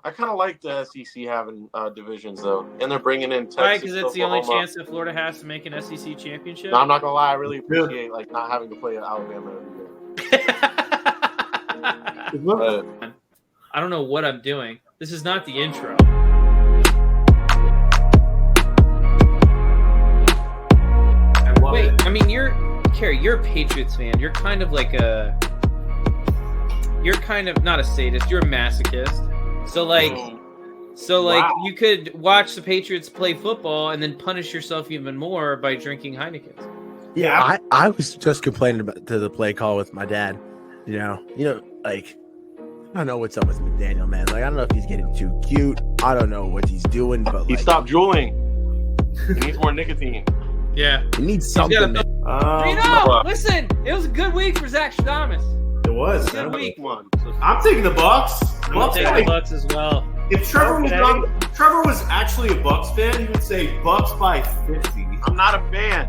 I kind of like the SEC having divisions though, and they're bringing in Texas. Why? Because it's the only Oklahoma. chance that Florida has to make an SEC championship. No, I'm not gonna lie. I really appreciate like not having to play at Alabama every day. I don't know what I'm doing. This is not the intro. Wait, I mean, Carrie, you're a Patriots fan. You're kind of like you're kind of not a sadist. You're a masochist. So wow. You could watch the Patriots play football and then punish yourself even more by drinking Heineken's. Yeah, I was just complaining to the play call with my dad. You know, like I don't know what's up with McDaniel, man. Like I don't know if he's getting too cute. I don't know what he's doing, but he stopped drooling. He needs more nicotine. Yeah, he needs something. Listen, it was a good week for Zach Stradamus. It was a good week. I'm taking the Bucks. I'm taking the Bucks as well. If Trevor was actually a Bucks fan, he would say Bucks by 50. I'm not a fan.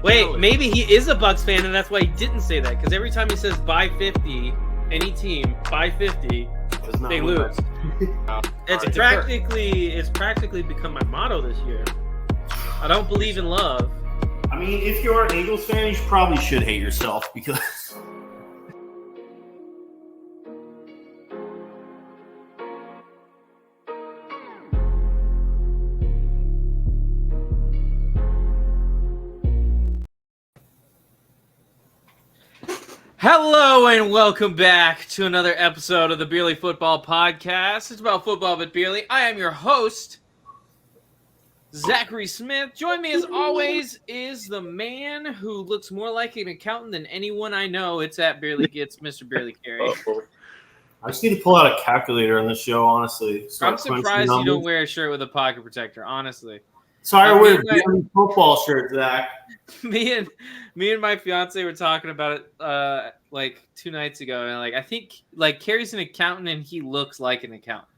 Wait, maybe he is a Bucks fan, and that's why he didn't say that. Because every time he says by 50, any team by 50, they lose. It's practically become my motto this year. I don't believe in love. I mean, if you're an Eagles fan, you probably should hate yourself because. Hello and welcome back to another episode of the Beerly Football Podcast. It's about football but Beerly. I am your host, Zachary Smith. Join me as always is the man who looks more like an accountant than anyone I know. It's at Beerly Gets Mr. Beerly Carey. I just need to pull out a calculator on the show, honestly. I'm surprised you don't wear a shirt with a pocket protector, honestly. Sorry, I wear a football shirt, Zach. Me and my fiance were talking about it like 2 nights ago, and I think Carrie's an accountant and he looks like an accountant.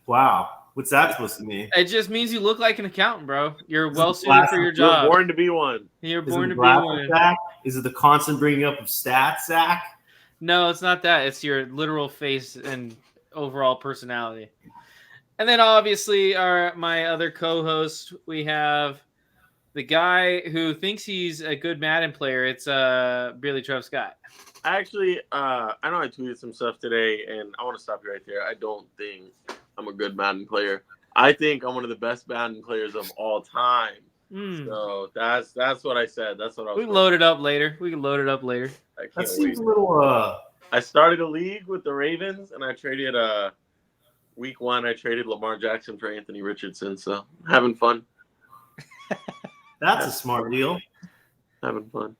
Wow, what's that supposed to mean? It just means you look like an accountant, bro. You're well suited for your job. You're born to be one. You're born to be one. Zach? Is it the constant bringing up of stats, Zach? No, it's not that. It's your literal face and overall personality. And then obviously my other co-host, we have the guy who thinks he's a good Madden player. It's Beerly Trev Scott. Actually, I know I tweeted some stuff today, and I want to stop you right there. I don't think I'm a good Madden player. I think I'm one of the best Madden players of all time. So that's what I said. That's what I was. We can load it up later. That seems a little. I started a league with the Ravens, and I traded week 1. I traded Lamar Jackson for Anthony Richardson. So having fun. That's a smart deal. Having fun.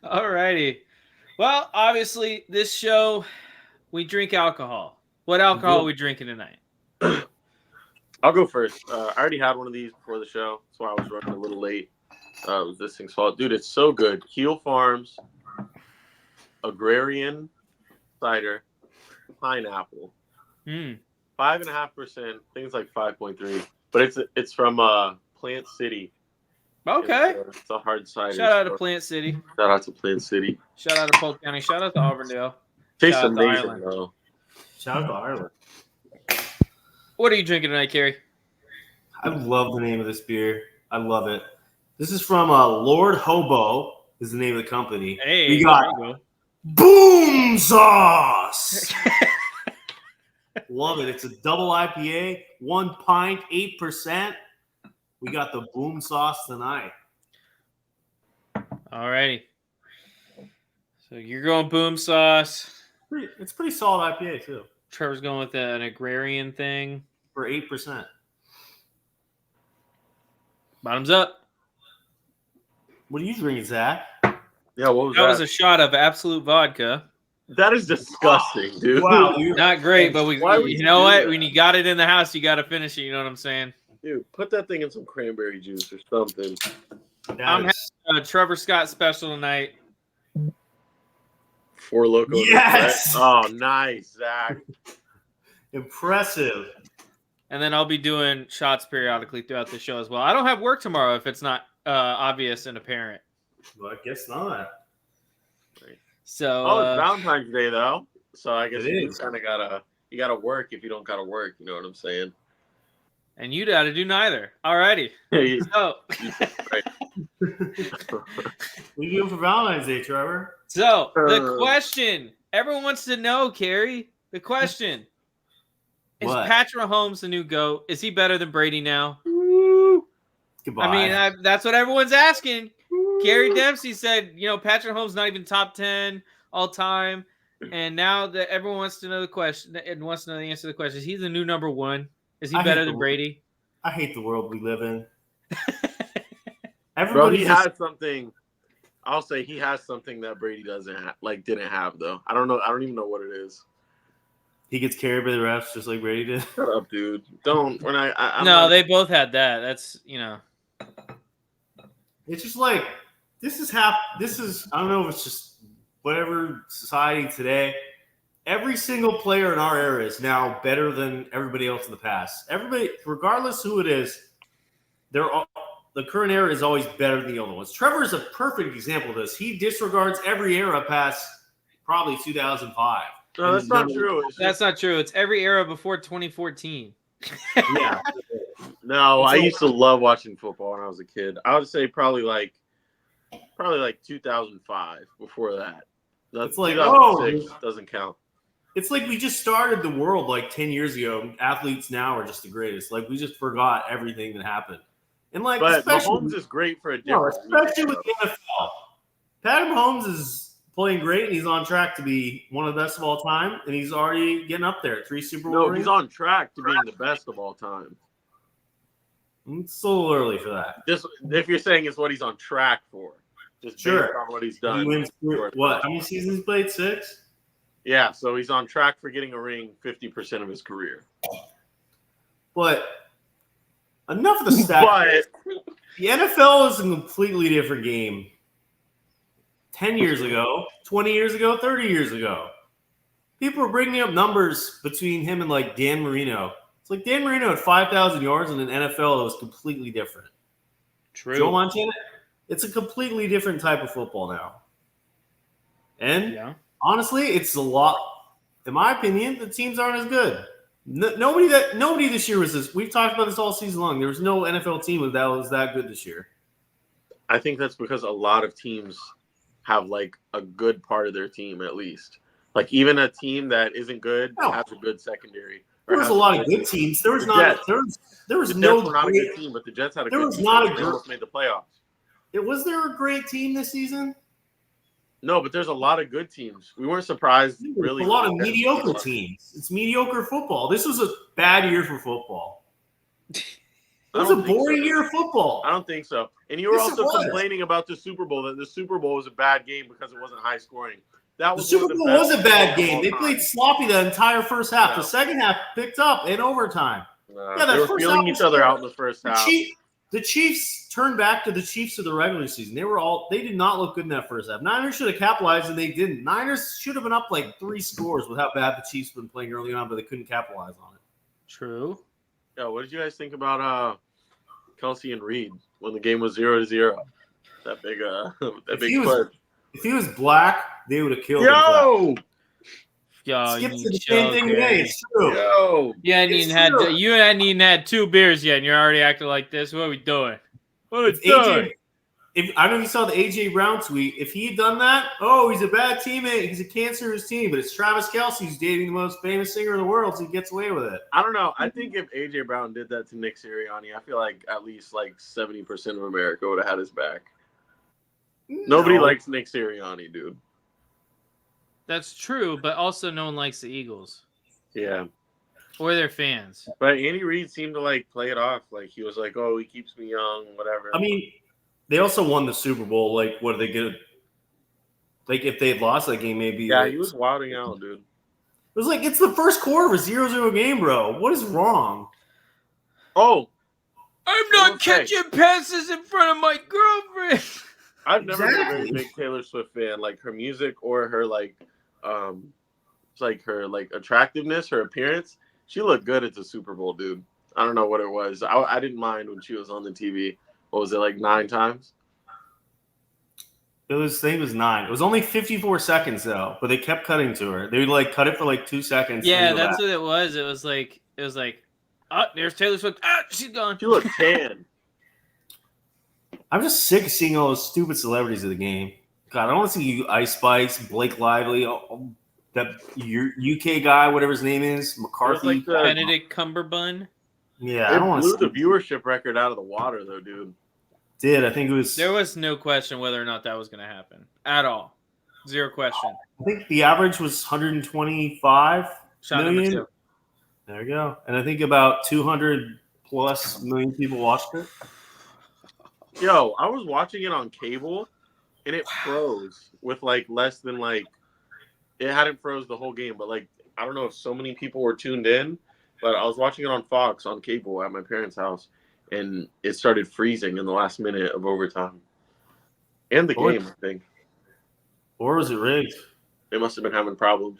All righty. Well, obviously, this show, we drink alcohol. What alcohol are we drinking tonight? I'll go first. I already had one of these before the show. That's why I was running a little late. It was this thing's fault. Dude, it's so good. Keel Farms, Agrarian cider, pineapple. 5.5%. Things like 5.3. But it's from Plant City. Okay. It's a hard cider. Shout out to Plant City. Shout out to Plant City. Shout out to Polk County. Shout out to Auburndale. Tastes amazing, though. Shout out to Ireland. What are you drinking tonight, Carrie? I love the name of this beer. I love it. This is from Lord Hobo is the name of the company. Hey, we got Boom Sauce. Love it. It's a double IPA, 1 pint, 8%. We got the Boom Sauce tonight. All righty. So you're going Boom Sauce. It's pretty solid IPA, too. Trevor's going with an agrarian thing. For 8%. Bottoms up. What are you drinking, Zach? Yeah, what was that? That was a shot of Absolute Vodka. That is disgusting, dude. Wow, dude. Not great, but you know what? That? When you got it in the house, you got to finish it. You know what I'm saying? Dude, put that thing in some cranberry juice or something. I'm having a Trevor Scott special tonight. 4 Loko. Yes. Oh, nice, Zach. Impressive. And then I'll be doing shots periodically throughout the show as well. I don't have work tomorrow if it's not obvious and apparent. Well, I guess not. So, it's Valentine's Day though, so I guess you kind of gotta You got to work if you don't got to work. You know what I'm saying? And you got to do neither. Alrighty. So, Right. What are you doing for Valentine's Day, Trevor? So the question everyone wants to know, Carrie. The question is: What? Patrick Mahomes the new GOAT? Is he better than Brady now? Goodbye. I mean, that's what everyone's asking. Gary Dempsey said, Patrick Mahomes not even top 10 all time, and now that everyone wants to know the question and wants to know the answer to the question: is he the new number one? Is he better than Brady? I hate the world we live in. Bro, he has something. I'll say he has something that Brady didn't have though. I don't know. I don't even know what it is. He gets carried by the refs just like Brady did. Shut up, dude. Don't. We're not. They both had that. That's It's just like this is I don't know if it's just whatever society today. Every single player in our era is now better than everybody else in the past. Everybody, regardless who it is, the current era is always better than the other ones. Trevor is a perfect example of this. He disregards every era past probably 2005. No, that's not true. That's not true. It's every era before 2014. Yeah. No, I used to love watching football when I was a kid. I would say probably like 2005. Before that, it's like 2006 doesn't count. It's like we just started the world like 10 years ago. Athletes now are just the greatest. Like we just forgot everything that happened. And like, but Mahomes is great for a different especially with the NFL. Patrick Mahomes is playing great, and he's on track to be one of the best of all time. And he's already getting up there. 3 Super Bowl rings. He's on track to being the best of all time. It's a little early for that. Just if you're saying it's what he's on track for, just based on what he's done. He wins what? How many seasons he played? 6. Yeah, so he's on track for getting a ring 50% of his career. But enough of the stats. The NFL is a completely different game. 10 years ago, 20 years ago, 30 years ago. People were bringing up numbers between him and like Dan Marino. It's like Dan Marino had 5,000 yards in an NFL that was completely different. True. Joe Montana, it's a completely different type of football now. And honestly, it's a lot. In my opinion, the teams aren't as good. Nobody this year was this. We've talked about this all season long. There was no NFL team that was that good this year. I think that's because a lot of teams have like a good part of their team at least. Like even a team that isn't good has a good secondary. There was a lot of good teams. There was no not a good team, but the Jets had a good team. They almost made the playoffs. Was there a great team this season? No, but there's a lot of good teams. We weren't surprised. Really, a lot of mediocre teams. It's mediocre football. This was a bad year for football. It was a boring year of football. I don't think so. And you were also complaining about the Super Bowl, that the Super Bowl was a bad game because it wasn't high scoring. The Super Bowl was a bad game. They played sloppy the entire first half. The second half picked up in overtime. They were feeling each other out in the first half. The Chiefs turned back to the Chiefs of the regular season. They did not look good in that first half. Niners should have capitalized, and they didn't. Niners should have been up like 3 scores with how bad the Chiefs have been playing early on, but they couldn't capitalize on it. True. Yeah, what did you guys think about Kelsey and Reed when the game was 0-0? That big push. If he was black, they would have killed him. Yo, Skip's the same thing today. It's true. You hadn't even had 2 beers yet, and you're already acting like this. What are we doing? I don't know if you saw the AJ Brown tweet. If he had done that, he's a bad teammate. He's a cancer to his team. But it's Travis Kelce who's dating the most famous singer in the world, so he gets away with it. I don't know. I think if AJ Brown did that to Nick Sirianni, I feel like at least like 70% of America would have had his back. Nobody likes Nick Sirianni, dude. That's true, but also no one likes the Eagles. Yeah. Or their fans. But Andy Reid seemed to like play it off. Like he was like, he keeps me young, whatever. I mean, they also won the Super Bowl. Like, what are they going to – like, if they had lost that game, maybe – Yeah, he was wilding out, dude. It was like, it's the first quarter of a 0-0 game, bro. What is wrong? Oh. I'm not catching passes in front of my girlfriend. I've never been a very big Taylor Swift fan. Like, her music or her, like – it's like her like attractiveness, her appearance. She looked good at the Super Bowl, dude. I don't know what it was. I didn't mind when she was on the TV. What was it, like 9 times? It was 9. It was only 54 seconds though, but they kept cutting to her. They would like cut it for like 2 seconds. Yeah, and go that's back. what it was. It was like, oh, there's Taylor Swift. Ah, she's gone. She looked tan. I'm just sick of seeing all those stupid celebrities of the game. God, I don't want to see you, Ice Spice, Blake Lively, that UK guy, whatever his name is, McCarthy. Like the- Benedict Cumberbatch. Yeah, I It don't want blew to the viewership record out of the water, though, dude. I think it was. There was no question whether or not that was going to happen at all. Zero question. I think the average was 125 Shot million. number 2. There you go. And I think about 200 plus million people watched it. Yo, I was watching it on cable, and it froze with like less than like it hadn't froze the whole game, but like I don't know if so many people were tuned in, but I was watching it on Fox on cable at my parents' house, and it started freezing in the last minute of overtime, and the game. I think, Or was it rigged? they must have been having problems.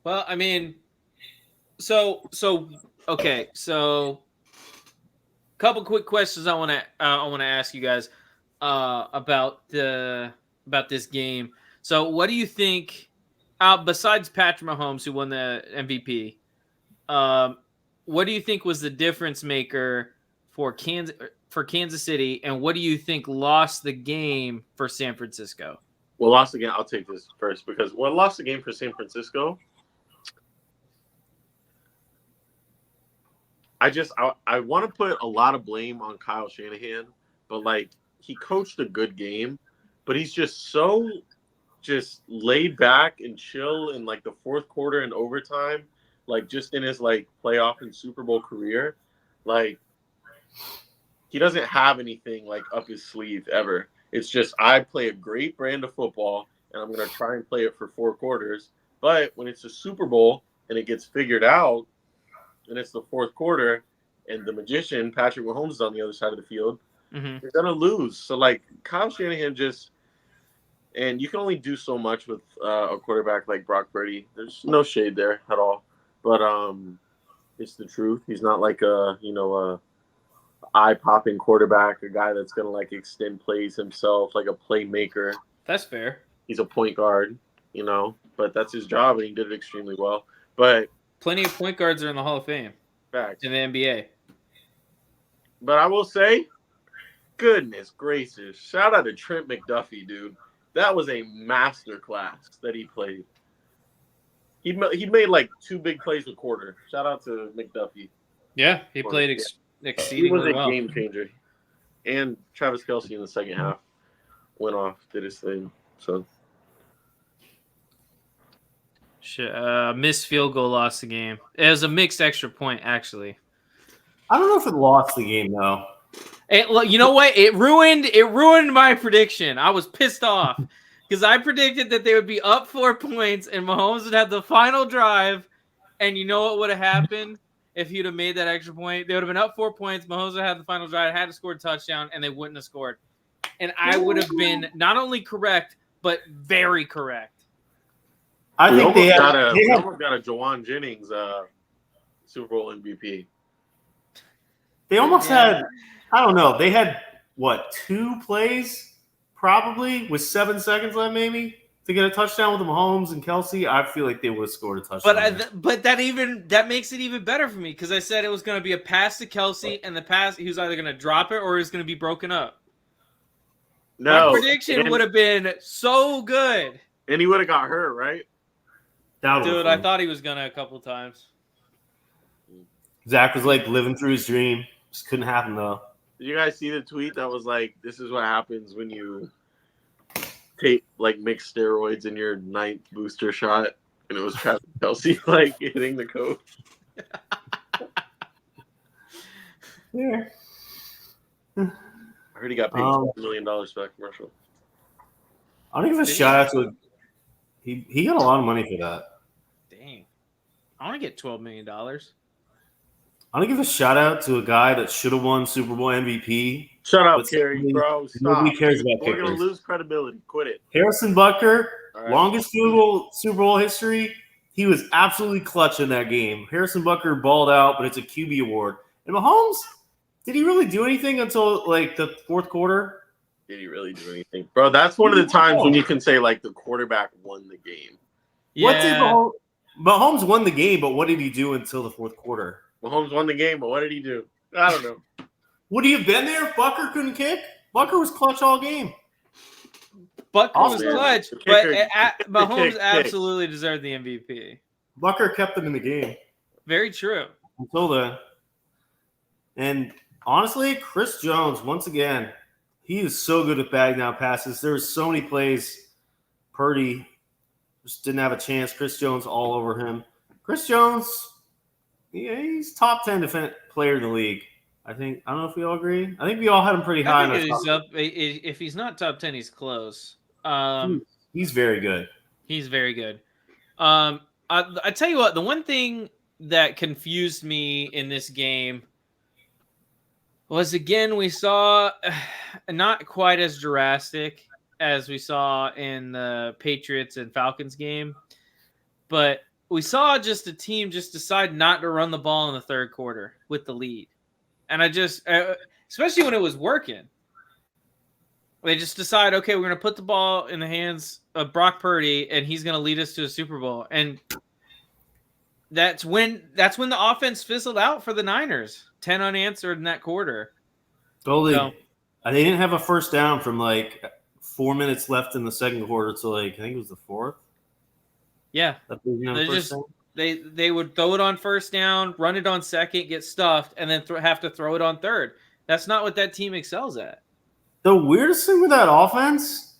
Well, I mean, so couple quick questions I want to ask you guys about this game. So, what do you think? Besides Patrick Mahomes, who won the MVP, what do you think was the difference maker for Kansas City, and what do you think lost the game for San Francisco? Well, lost the game. I'll take this first because what lost the game for San Francisco. I want to put a lot of blame on Kyle Shanahan, but like he coached a good game, but he's just so laid back and chill in like the fourth quarter and overtime, like just in his like playoff and Super Bowl career, like he doesn't have anything like up his sleeve ever. It's just I play a great brand of football and I'm gonna try and play it for 4 quarters, but when it's a Super Bowl and it gets figured out. And it's the fourth quarter, and the magician, Patrick Mahomes, is on the other side of the field. Mm-hmm. You're going to lose. So, like, Kyle Shanahan and you can only do so much with a quarterback like Brock Purdy. There's no shade there at all. But it's the truth. He's not like a eye-popping quarterback, a guy that's going to, like, extend plays himself, like a playmaker. That's fair. He's a point guard, but that's his job, and he did it extremely well. But plenty of point guards are in the Hall of Fame. Facts. In the NBA. But I will say, goodness gracious, shout out to Trent McDuffie, dude. That was a masterclass that he played. He made like 2 big plays a quarter. Shout out to McDuffie. Yeah, he played exceedingly well. He was a game changer. And Travis Kelce in the second half went off, did his thing. So. Missed field goal lost the game. It was a mixed extra point, actually. I don't know if it lost the game though. You know what? It ruined my prediction. I was pissed off because I predicted that they would be up 4 points and Mahomes would have the final drive. And you know what would have happened if he'd have made that extra point? They would have been up 4 points. Mahomes would have had the final drive, had to score a touchdown, and they wouldn't have scored. And I would have been not only correct, but very correct. I think they almost got a Jawan Jennings Super Bowl MVP. They almost had, I don't know, they had, 2 plays probably with 7 seconds left maybe to get a touchdown with Mahomes and Kelce. I feel like they would have scored a touchdown. But that makes it even better for me because I said it was going to be a pass to Kelce, and the pass, he was either going to drop it or it was going to be broken up. No. My prediction would have been so good. And he would have got hurt, right? Dude, I thought he was gonna a couple times. Zach was like living through his dream. Just couldn't happen though. Did you guys see the tweet that was like, "This is what happens when you take like mix steroids in your 9th booster shot," and it was Travis Kelce like hitting the coach. Yeah. I heard he got paid $12 million for that commercial. I want to give a shout out to. He got a lot of money for that. Dang. I want to get $12 million. I want to give a shout out to a guy that should have won Super Bowl MVP. Shut up, Kerry, bro. Stop. Nobody cares about We're kickers. going to lose credibility. Quit it. Harrison Butker, right. Longest field goal Super Bowl history. He was absolutely clutch in that game. Harrison Butker balled out, but it's a QB award. And Mahomes, did he really do anything until like the fourth quarter? Did he really do anything? Bro, that's one of the times when you can say, like, the quarterback won the game. Yeah. What did Mahomes won the game, but what did he do until the fourth quarter? Mahomes won the game, but what did he do? I don't know. Would he have been there if Bucker couldn't kick? Bucker was clutch all game. Bucker was man, clutch, the but kicker- Mahomes kick. absolutely deserved the MVP. Bucker kept them in the game Very true. until then. And honestly, Chris Jones, once again, he is so good at bagging down passes. There were so many plays. Purdy just didn't have a chance. Chris Jones all over him. Chris Jones, yeah, he's top 10 player in the league. I don't know if we all agree. I think we all had him pretty high. I think he's up. If he's not top 10, he's close. He's very good. He's very good. I tell you what, the one thing that confused me in this game was, again, we saw not quite as drastic as we saw in the Patriots and Falcons game, but we saw just a team just decide not to run the ball in the third quarter with the lead. And I just, especially when it was working, they just decide, okay, we're going to put the ball in the hands of Brock Purdy, and he's going to lead us to a Super Bowl. And that's when the offense fizzled out for the Niners. 10 unanswered in that quarter. Totally. So, they didn't have a first down from like 4 minutes left in the second quarter to like, I think it was the fourth. Yeah. They would throw it on first down, run it on second, get stuffed, and then have to throw it on third. That's not what that team excels at. The weirdest thing with that offense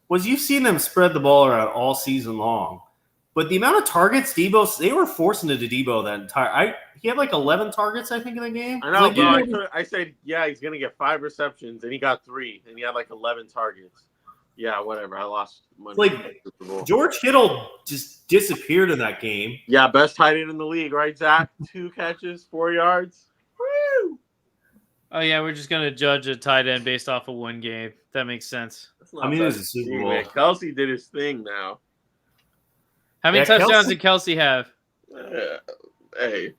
was you've seen them spread the ball around all season long. But the amount of targets Debo, they were forcing it to Debo that entire. He had like 11 targets, I think, in the game. I know, bro. I said, yeah, he's gonna get 5 receptions, and he got 3, and he had like 11 targets. Yeah, whatever. I lost money. Like George Kittle just disappeared in that game. Yeah, best tight end in the league, right, Zach? 2 catches, 4 yards. Woo! Oh yeah, we're just gonna judge a tight end based off of one game. That makes sense. I mean, it was a Super Bowl. Man. Kelsey did his thing now. How many touchdowns did Kelsey have? Hey,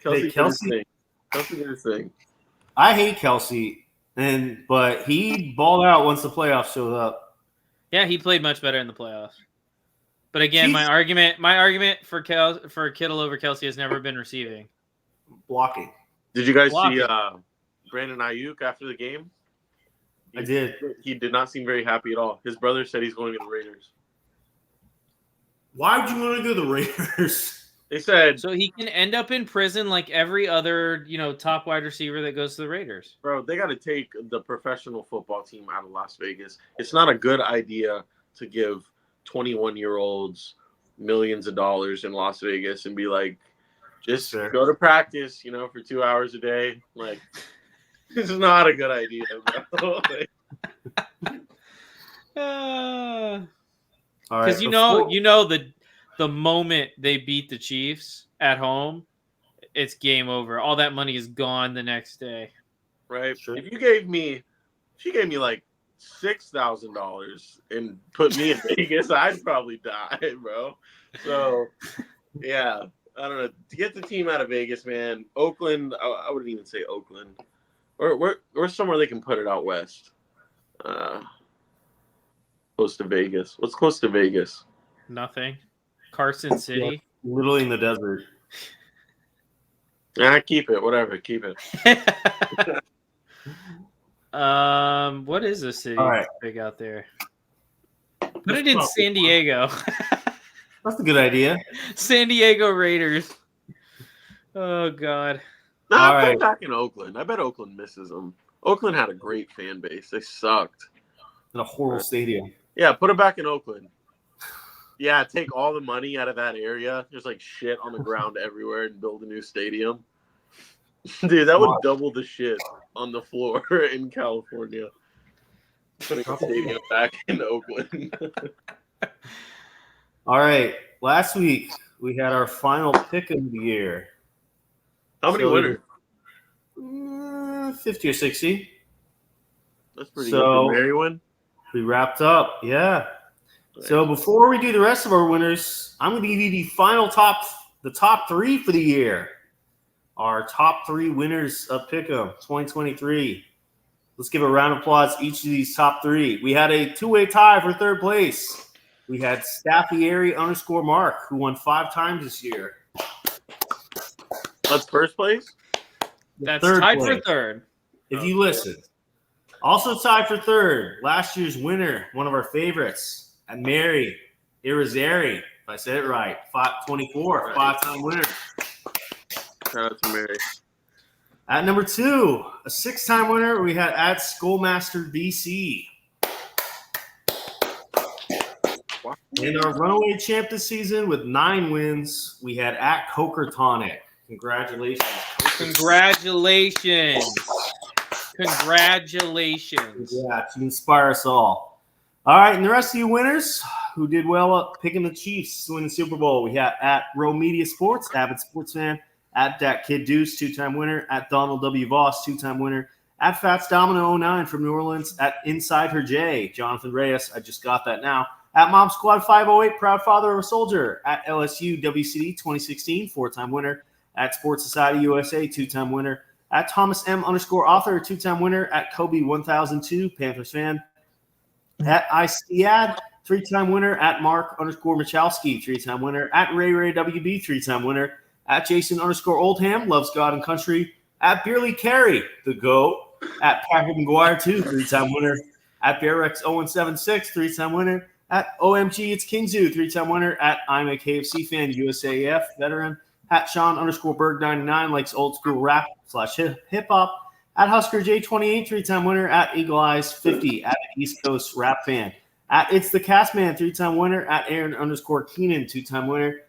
Kelsey did his thing. I hate Kelsey, but he balled out once the playoffs showed up. Yeah, he played much better in the playoffs. But again, my argument for Kittle over Kelsey has never been receiving. Blocking. Did you guys see Brandon Ayuk after the game? I did. He did not seem very happy at all. His brother said he's going to the Raiders. Why would you want to go to the Raiders? They said so he can end up in prison like every other, top wide receiver that goes to the Raiders. Bro, they got to take the professional football team out of Las Vegas. It's not a good idea to give 21-year-olds millions of dollars in Las Vegas and be like, just go to practice, for 2 hours a day. Like, this is not a good idea, bro. Because the moment they beat the Chiefs at home, it's game over. All that money is gone the next day. Right. Sure. If she gave me like $6,000 and put me in Vegas, I'd probably die, bro. So, yeah, I don't know. To get the team out of Vegas, man, Oakland. I wouldn't even say Oakland, or somewhere they can put it out west. Close to Vegas. What's close to Vegas? Nothing. Carson City. Yeah, literally in the desert. Keep it. Whatever. Keep it. What is the city big out there? Put it in San Diego. That's a good idea. San Diego Raiders. Oh God. No, I put it back in Oakland. I bet Oakland misses them. Oakland had a great fan base. They sucked. In a horrible stadium. Yeah, put it back in Oakland. Yeah, take all the money out of that area. There's like shit on the ground everywhere and build a new stadium. Dude, that would double the shit on the floor in California. Putting a stadium back in Oakland. All right. Last week, we had our final pick of the year. How many winners? 50 or 60. That's pretty good. Did Mary win? We wrapped up. Yeah. So before we do the rest of our winners, I'm going to give you the top 3 for the year. Our top 3 winners of Pick'em 2023. Let's give a round of applause to each of these top three. We had a two-way tie for third place. We had Staffieri _ Mark, who won 5 times this year. That's first place? That's Third tied place, for third. if you listen. Also tied for third, last year's winner, one of our favorites, and Mary Irizarry, if I said it right, 524, 5-time winner. Shout out to Mary. At number 2, a 6-time winner, we had at Schoolmaster BC. And our runaway champ this season with 9 wins, we had at Coker Tonic. Congratulations. Congratulations. Congratulations. Yeah, to inspire us all. All right, and the rest of you winners who did well up picking the Chiefs to win the Super Bowl, we have at Row Media Sports, avid sports fan, at Dat Kid Deuce, 2-time winner, at Donald W. Voss, 2-time winner, at Fats Domino 09 from New Orleans, at Inside Her J, Jonathan Reyes, I just got that now, at Mom Squad 508, proud father of a soldier, at LSU WCD 2016, 4-time winner, at Sports Society USA, 2-time winner, at Thomas M _ author, 2-time winner, at Kobe 1002, Panthers fan, at ICAD, 3-time winner, at Mark _ Michalski, 3-time winner, at Ray WB, 3-time winner, at Jason _ Oldham, loves God and country, at Beerly Carey, the GOAT, at Patrick McGuire 2, 3-time winner, at BearX 0176, 3-time winner, at OMG It's Kingzu, 3-time winner, at I'm a KFC fan, USAF veteran, at Sean _ Berg 99, likes old school rap / hip hop, at Husker J28, 3-time winner, at Eagle Eyes 50, at East Coast rap fan, at It's the Cast Man, 3-time winner, at Aaron _ Keenan, 2-time winner,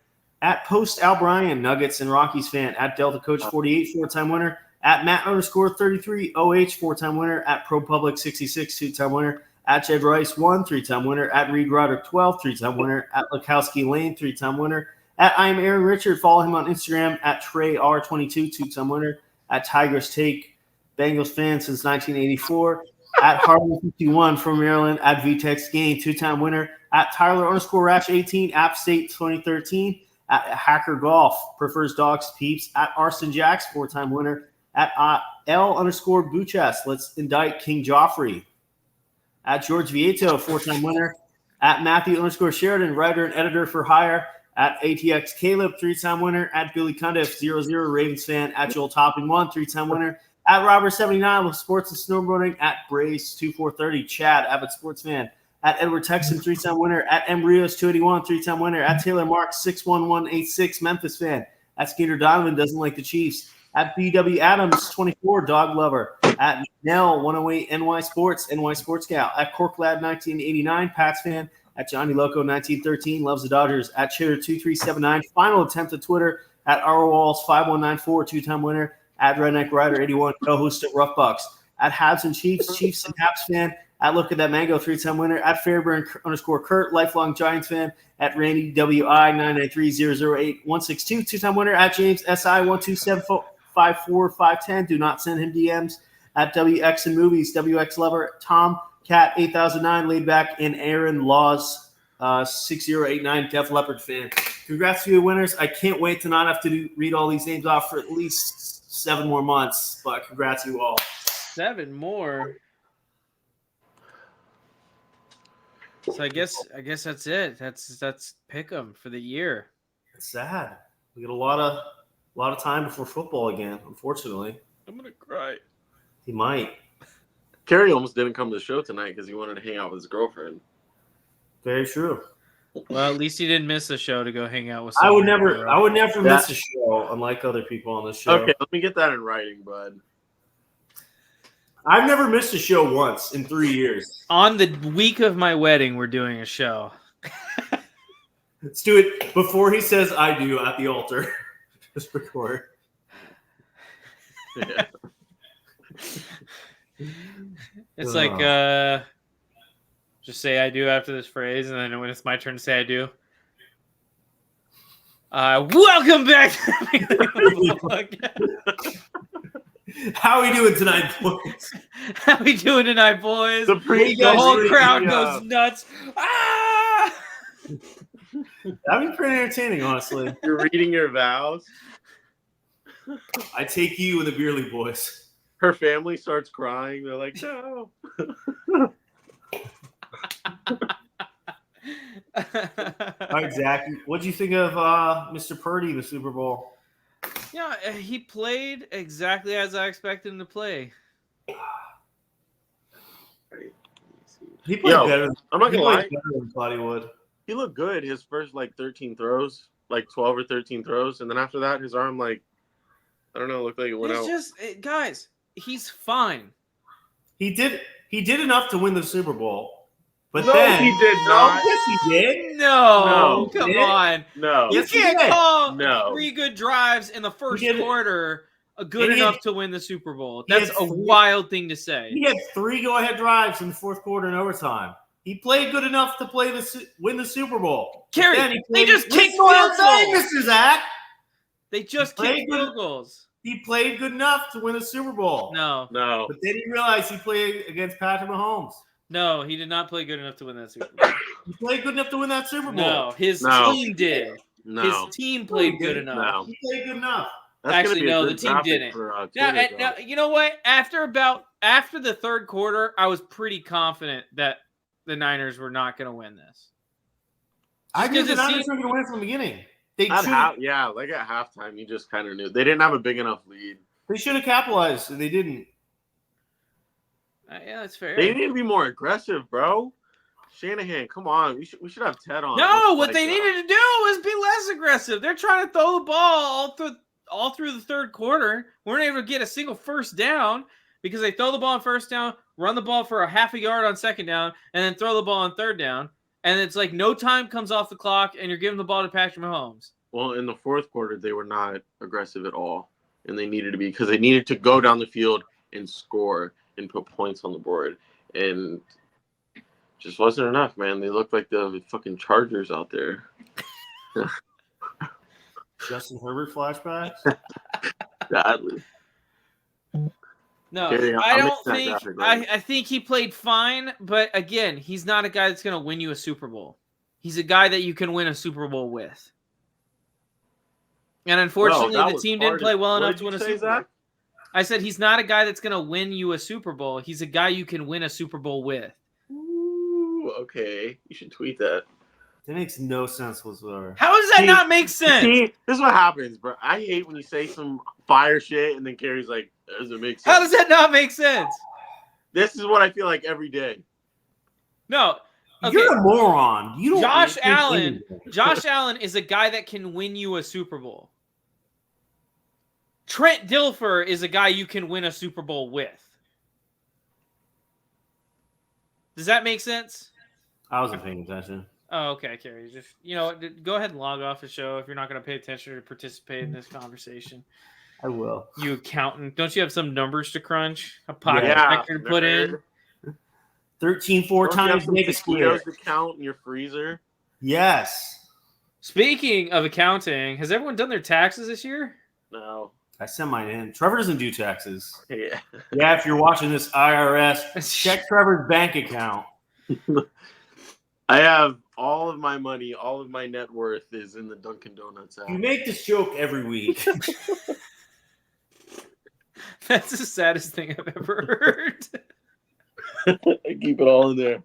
at Post Al Bryan, Nuggets and Rockies fan, at Delta Coach 48, 4-time winner, at Matt _ 33 OH, 4-time winner, at Pro Public 66, 2-time winner, at Jed Rice 1, 3-time winner, at Reed Roderick 12, 3-time winner, at Lukowski Lane, 3-time winner, at I am Aaron Richard, follow him on Instagram, at Trey R22, 2-time winner, at Tigers Take, Bengals fan since 1984, at Harley 51 from Maryland, at VTEX Game, 2-time winner, at Tyler _ Rash 18, App State 2013, at Hacker Golf, prefers dogs peeps, at Arson Jacks, 4-time winner, at L _ Buchas, let's indict King Joffrey, at George Vieto, 4-time winner, at Matthew _ Sheridan, writer and editor for hire, at ATX Caleb, 3-time winner, at Billy Cundiff, 00 Ravens fan, at Joel Topping 1, 3-time winner, at Robert 79 with sports and snowboarding, at Brace 2430, Chad, avid sports fan, at Edward Texan, 3-time winner, at M Rios 281, 3-time winner, at Taylor Mark 61186, Memphis fan, at Skeeter Donovan, doesn't like the Chiefs, at BW Adams 24, dog lover, at Nell 108 NY Sports Scout, at Corklad 1989, Pats fan, at Johnny Loco 1913, loves the Dodgers, at Chitter 2379, final attempt at Twitter, at Walls 5194, 2-time winner, at Redneck Rider 81, co-host at Rough Bucks, at Habs and Chiefs and Habs fan, at Look at That Mango, 3-time winner, at Fairburn _ Kurt, lifelong Giants fan, at Randy WI 993 162, 2-time winner, at James SI 12754 do not send him DMs, at WX and Movies, WX Lover, Tom Cat 8009, laid back, and Aaron Laws 6089, Def Leppard fan. Congrats to you winners. I can't wait to not have to read all these names off for at least 7 more months, but congrats to you all. 7 more. So I guess that's it. That's pick 'em for the year. It's sad. We get a lot of time before football again, unfortunately. I'm gonna cry. He might. Kerry almost didn't come to the show tonight because he wanted to hang out with his girlfriend. Very true. Well, at least he didn't miss the show to go hang out with. I would never miss a show, unlike other people on this show. Okay, let me get that in writing, bud. I've never missed a show once in 3 years. On the week of my wedding, we're doing a show. Let's do it before he says I do at the altar. Just record. Yeah. It's like just say I do after this phrase, and then when it's my turn to say I do. Welcome back to the podcast. How are we doing tonight, boys? How we doing tonight, boys? The whole crowd goes nuts. Ah! That'd be pretty entertaining, honestly. You're reading your vows. I take you and the Beerly boys. Her family starts crying. They're like, no. All right, Zach. What'd you think of Mr. Purdy in the Super Bowl? Yeah, he played exactly as I expected him to play. He played better. I'm not gonna lie. Better than I thought he would. He looked good his first 13 throws, 12 or 13 throws, and then after that, his arm I don't know, looked like it went out. Guys, he's fine. He did enough to win the Super Bowl. But no, then he did not. Yes, he did. No, come on. No, you can't call 3 good drives in the first quarter good enough to win the Super Bowl. That's a wild thing to say. He had 3 go-ahead drives in the fourth quarter and overtime. He played good enough to win the Super Bowl. Kerry, they just kicked field goals. Mr. Zach. They just kicked field goals. He played good enough to win the Super Bowl. No. But then he realized he played against Patrick Mahomes. No, he did not play good enough to win that Super Bowl. He played good enough to win that Super Bowl. No, his team did. No. His team played good enough. No. He played good enough. Actually, no, the team didn't. Now, you know what? After the third quarter, I was pretty confident that the Niners were not going to win this. I knew the Niners were going to win from the beginning. At halftime, you just kind of knew. They didn't have a big enough lead. They should have capitalized, and they didn't. Yeah, that's fair. They need to be more aggressive, bro. Shanahan, come on. We should have Ted on. No, what they needed to do was be less aggressive. They're trying to throw the ball all through the third quarter. Weren't able to get a single first down because they throw the ball on first down, run the ball for a half a yard on second down, and then throw the ball on third down. And it's like no time comes off the clock, and you're giving the ball to Patrick Mahomes. Well, in the fourth quarter, they were not aggressive at all. And they needed to be because they needed to go down the field and score and put points on the board. And just wasn't enough, man. They looked like the fucking Chargers out there. Justin Herbert flashbacks? Badly. No, I don't think – I think he played fine, but again, he's not a guy that's going to win you a Super Bowl. He's a guy that you can win a Super Bowl with. And unfortunately, the team didn't play well enough to win a Super Bowl. I said he's not a guy that's going to win you a Super Bowl. He's a guy you can win a Super Bowl with. Ooh, okay. You should tweet that. That makes no sense whatsoever. How does that not make sense? See, this is what happens, bro. I hate when you say some fire shit and then Carrie's like, does it make sense? How does that not make sense? This is what I feel like every day. No. Okay. You're a moron. You don't Josh Allen is a guy that can win you a Super Bowl. Trent Dilfer is a guy you can win a Super Bowl with. Does that make sense? I wasn't paying attention. Oh, okay, Kerry. Just go ahead and log off the show if you're not going to pay attention or participate in this conversation. I will. You accountant. Don't you have some numbers to crunch? A pocket protector to put in? 13 times to make a square. To count in your freezer. Yes. Speaking of accounting, has everyone done their taxes this year? No. I sent mine in. Trevor doesn't do taxes. Yeah. Yeah, if you're watching this IRS, check Trevor's bank account. I have all of my money, all of my net worth is in the Dunkin' Donuts app. You make this joke every week. That's the saddest thing I've ever heard. I keep it all in there.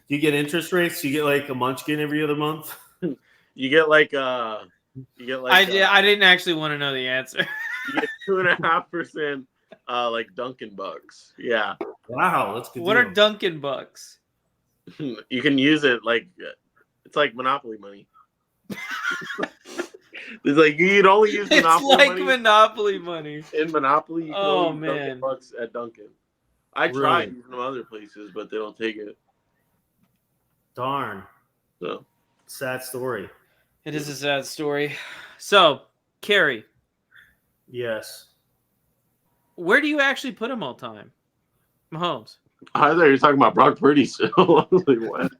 You get interest rates? You get like a munchkin every other month? You get I didn't actually want to know the answer. You get 2.5% like Dunkin' Bucks. Yeah. Wow, that's good. What are Dunkin' Bucks? You can use it it's like Monopoly money. It's like you'd only use Monopoly money. It's like Monopoly money. In Monopoly, you can use man. Bucks at Dunkin'. I tried using them other places, but they don't take it. Darn. So sad story. It is a sad story. So, Kerry. Yes. Where do you actually put him all time? Mahomes. I thought you were talking about Brock Purdy still. I was like, what?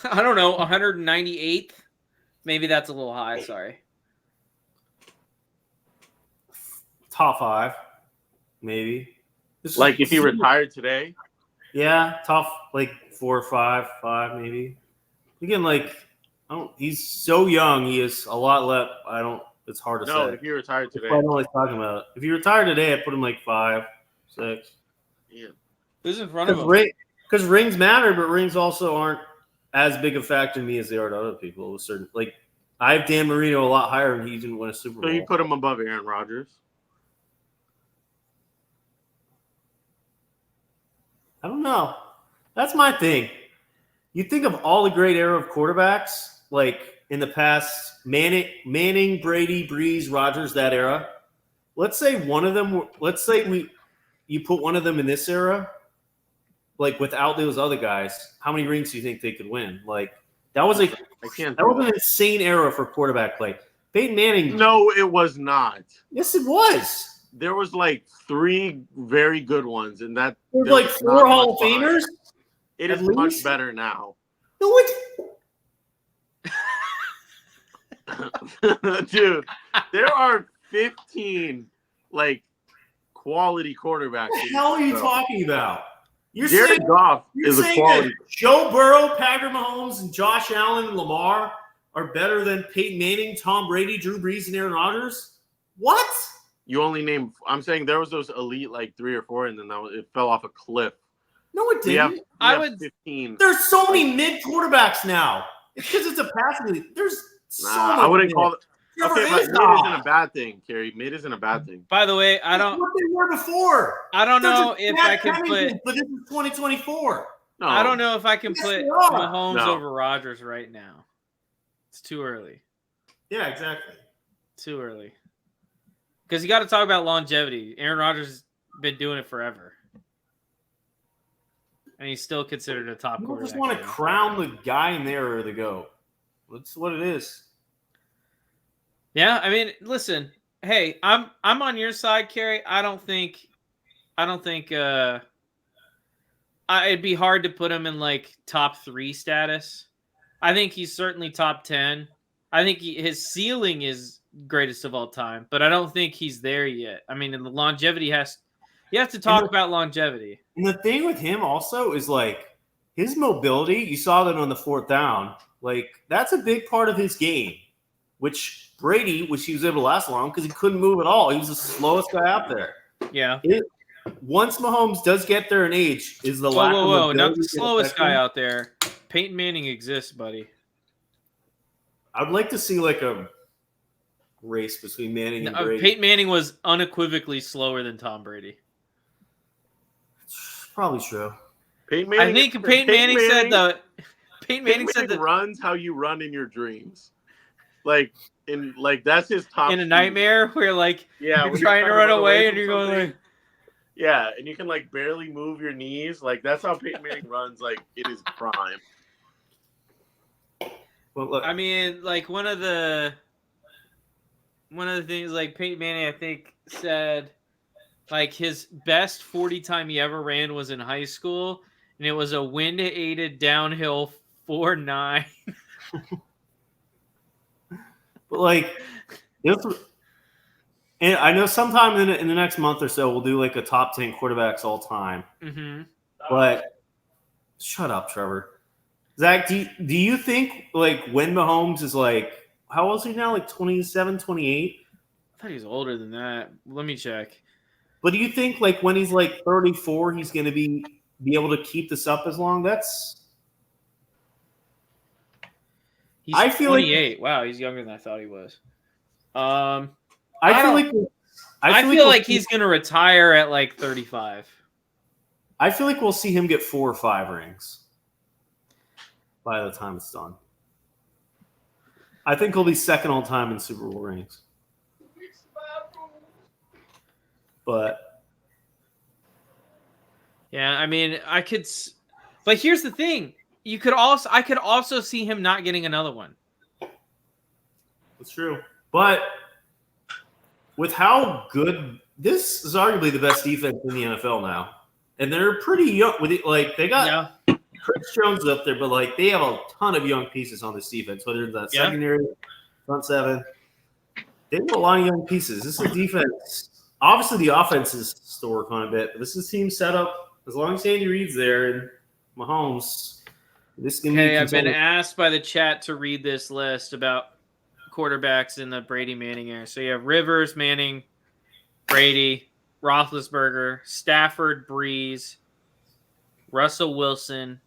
I don't know, 198th? Maybe that's a little high, sorry. Top 5, maybe. Like if he retired today? Yeah, top 4 or 5 maybe. Again, he's so young. He has a lot left. It's hard to No, say. if he retired That's today. why I don't like talking about it. If he retired today, I'd put him like 5, 6. Yeah. Who's in front of him? Because rings matter, but rings also aren't as big a factor to me as they are to other people. Like I have Dan Marino a lot higher, and he didn't win a Super So Bowl. you put him above Aaron Rodgers? I don't know. That's my thing. You think of all the great era of quarterbacks, like in the past, Manning, Brady, Breeze, Rodgers, that era. Let's say one of them. Let's say you put one of them in this era, like without those other guys. How many rings do you think they could win? Like that was an insane era for quarterback play. Peyton Manning. No, it was not. Yes, it was. There was like 3 very good ones, and that There's like 4 Hall of Famers. It is much better now. No, Dude, there are 15 like quality quarterbacks. What the hell are you talking about? Jared Goff is a quality. Joe Burrow, Patrick Mahomes, and Josh Allen and Lamar are better than Peyton Manning, Tom Brady, Drew Brees, and Aaron Rodgers? What? You only name. I'm saying there was those elite like 3 or 4, and then it fell off a cliff. No, it didn't. We have 15. There's so many mid quarterbacks now. It's because it's a passing league. There's so many. I wouldn't call it. There Okay, but is mid not. isn't a bad thing, Kerry. Mid isn't a bad thing. By the way, I That's don't. what they were before. I don't They're know just if bad I can timing, put. but this is 2024. No, I don't know if I can Yes, put they are. Mahomes No. over Rodgers right now. It's too early. Yeah, exactly. Too early. Because you got to talk about longevity. Aaron Rodgers has been doing it forever. And he's still considered a top People quarterback. just want to crown the guy in there or the GOAT. That's what it is. Yeah, I mean, listen. Hey, I'm on your side, Kerry. I don't think it'd be hard to put him in like top 3 status. I think he's certainly top 10. I think his ceiling is greatest of all time, but I don't think he's there yet. I mean, and the longevity you have to talk about longevity. And the thing with him also is like his mobility. You saw that on the 4th down. Like that's a big part of his game, which Brady, he was able to last long because he couldn't move at all. He was the slowest guy out there. Yeah. Once Mahomes does get there in age, is the lack of Whoa, mobility not the gonna slowest affect guy him? out there. Peyton Manning exists, buddy. I'd like to see like a race between Manning and Brady. Peyton Manning was unequivocally slower than Tom Brady. Probably true. Peyton Manning, I think Peyton Manning said that runs how you run in your dreams. Like that's his top. in a nightmare where like Yeah, you're when trying to run away and from you're going something. like, Yeah, and you can like barely move your knees. Like that's how Peyton Manning runs. Like it is prime. Well, look, I mean, like one of the things like Peyton Manning, I think, said like his best 40 time he ever ran was in high school, and it was a wind-aided downhill 4.9. but like, and I know sometime in the next month or so we'll do like a top 10 quarterbacks all time. Mm-hmm. But shut up, Trevor. Zach, do you think like when Mahomes is like, how old is he now? Like 27, 28? I thought he was older than that. Let me check. But do you think like when he's like 34, he's going to be able to keep this up as long? He's I feel like- 28. Wow, he's younger than I thought he was. I I feel like he's going to retire at like 35. I feel like we'll see him get 4 or 5 rings by the time it's done. I think he'll be second all time in Super Bowl rings. But yeah, I mean, but here's the thing. I could also see him not getting another one. it's true. But with how good this is, arguably the best defense in the NFL now, and they're pretty young. With it, like they got Chris Jones up there, but like they have a ton of young pieces on this defense. Whether it's that secondary, front seven, they have a lot of young pieces. This is defense. Obviously, the offense is still working on a bit, but this is team set up. As long as Andy Reid's there and Mahomes, this can be. I've been asked by the chat to read this list about quarterbacks in the Brady Manning era. So you have Rivers, Manning, Brady, Roethlisberger, Stafford, Breeze, Russell Wilson,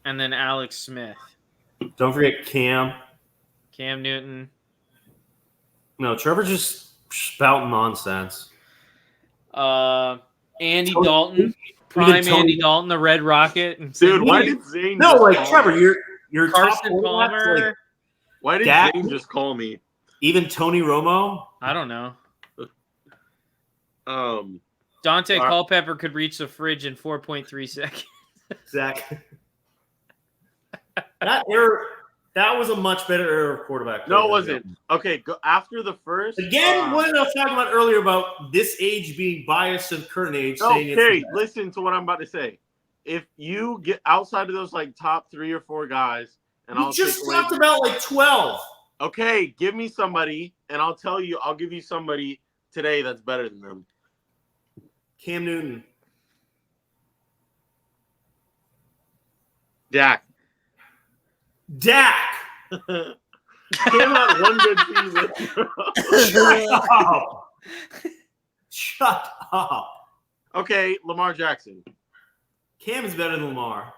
and then Alex Smith. Don't forget Cam Newton. No, Trevor's just spouting nonsense. Andy Dalton. Prime Andy Dalton, the Red Rocket. Dude, why did Zane Trevor, you're Carson Palmer. Like, why did Zane just call me? Even Tony Romo? I don't know. Dante Culpepper could reach the fridge in 4.3 seconds. Exactly. That was a much better era of quarterback. No, it wasn't. Okay, go after the first. Again, what I was talking about earlier about this age being biased to the current age. Okay, listen to what I'm about to say. If you get outside of those like top 3 or 4 guys, and I'll just talked about like 12. Okay, give me somebody, and I'll give you somebody today that's better than them. Cam Newton. Dak. Cam had one good season. Shut up. Okay, Lamar Jackson. Cam is better than Lamar.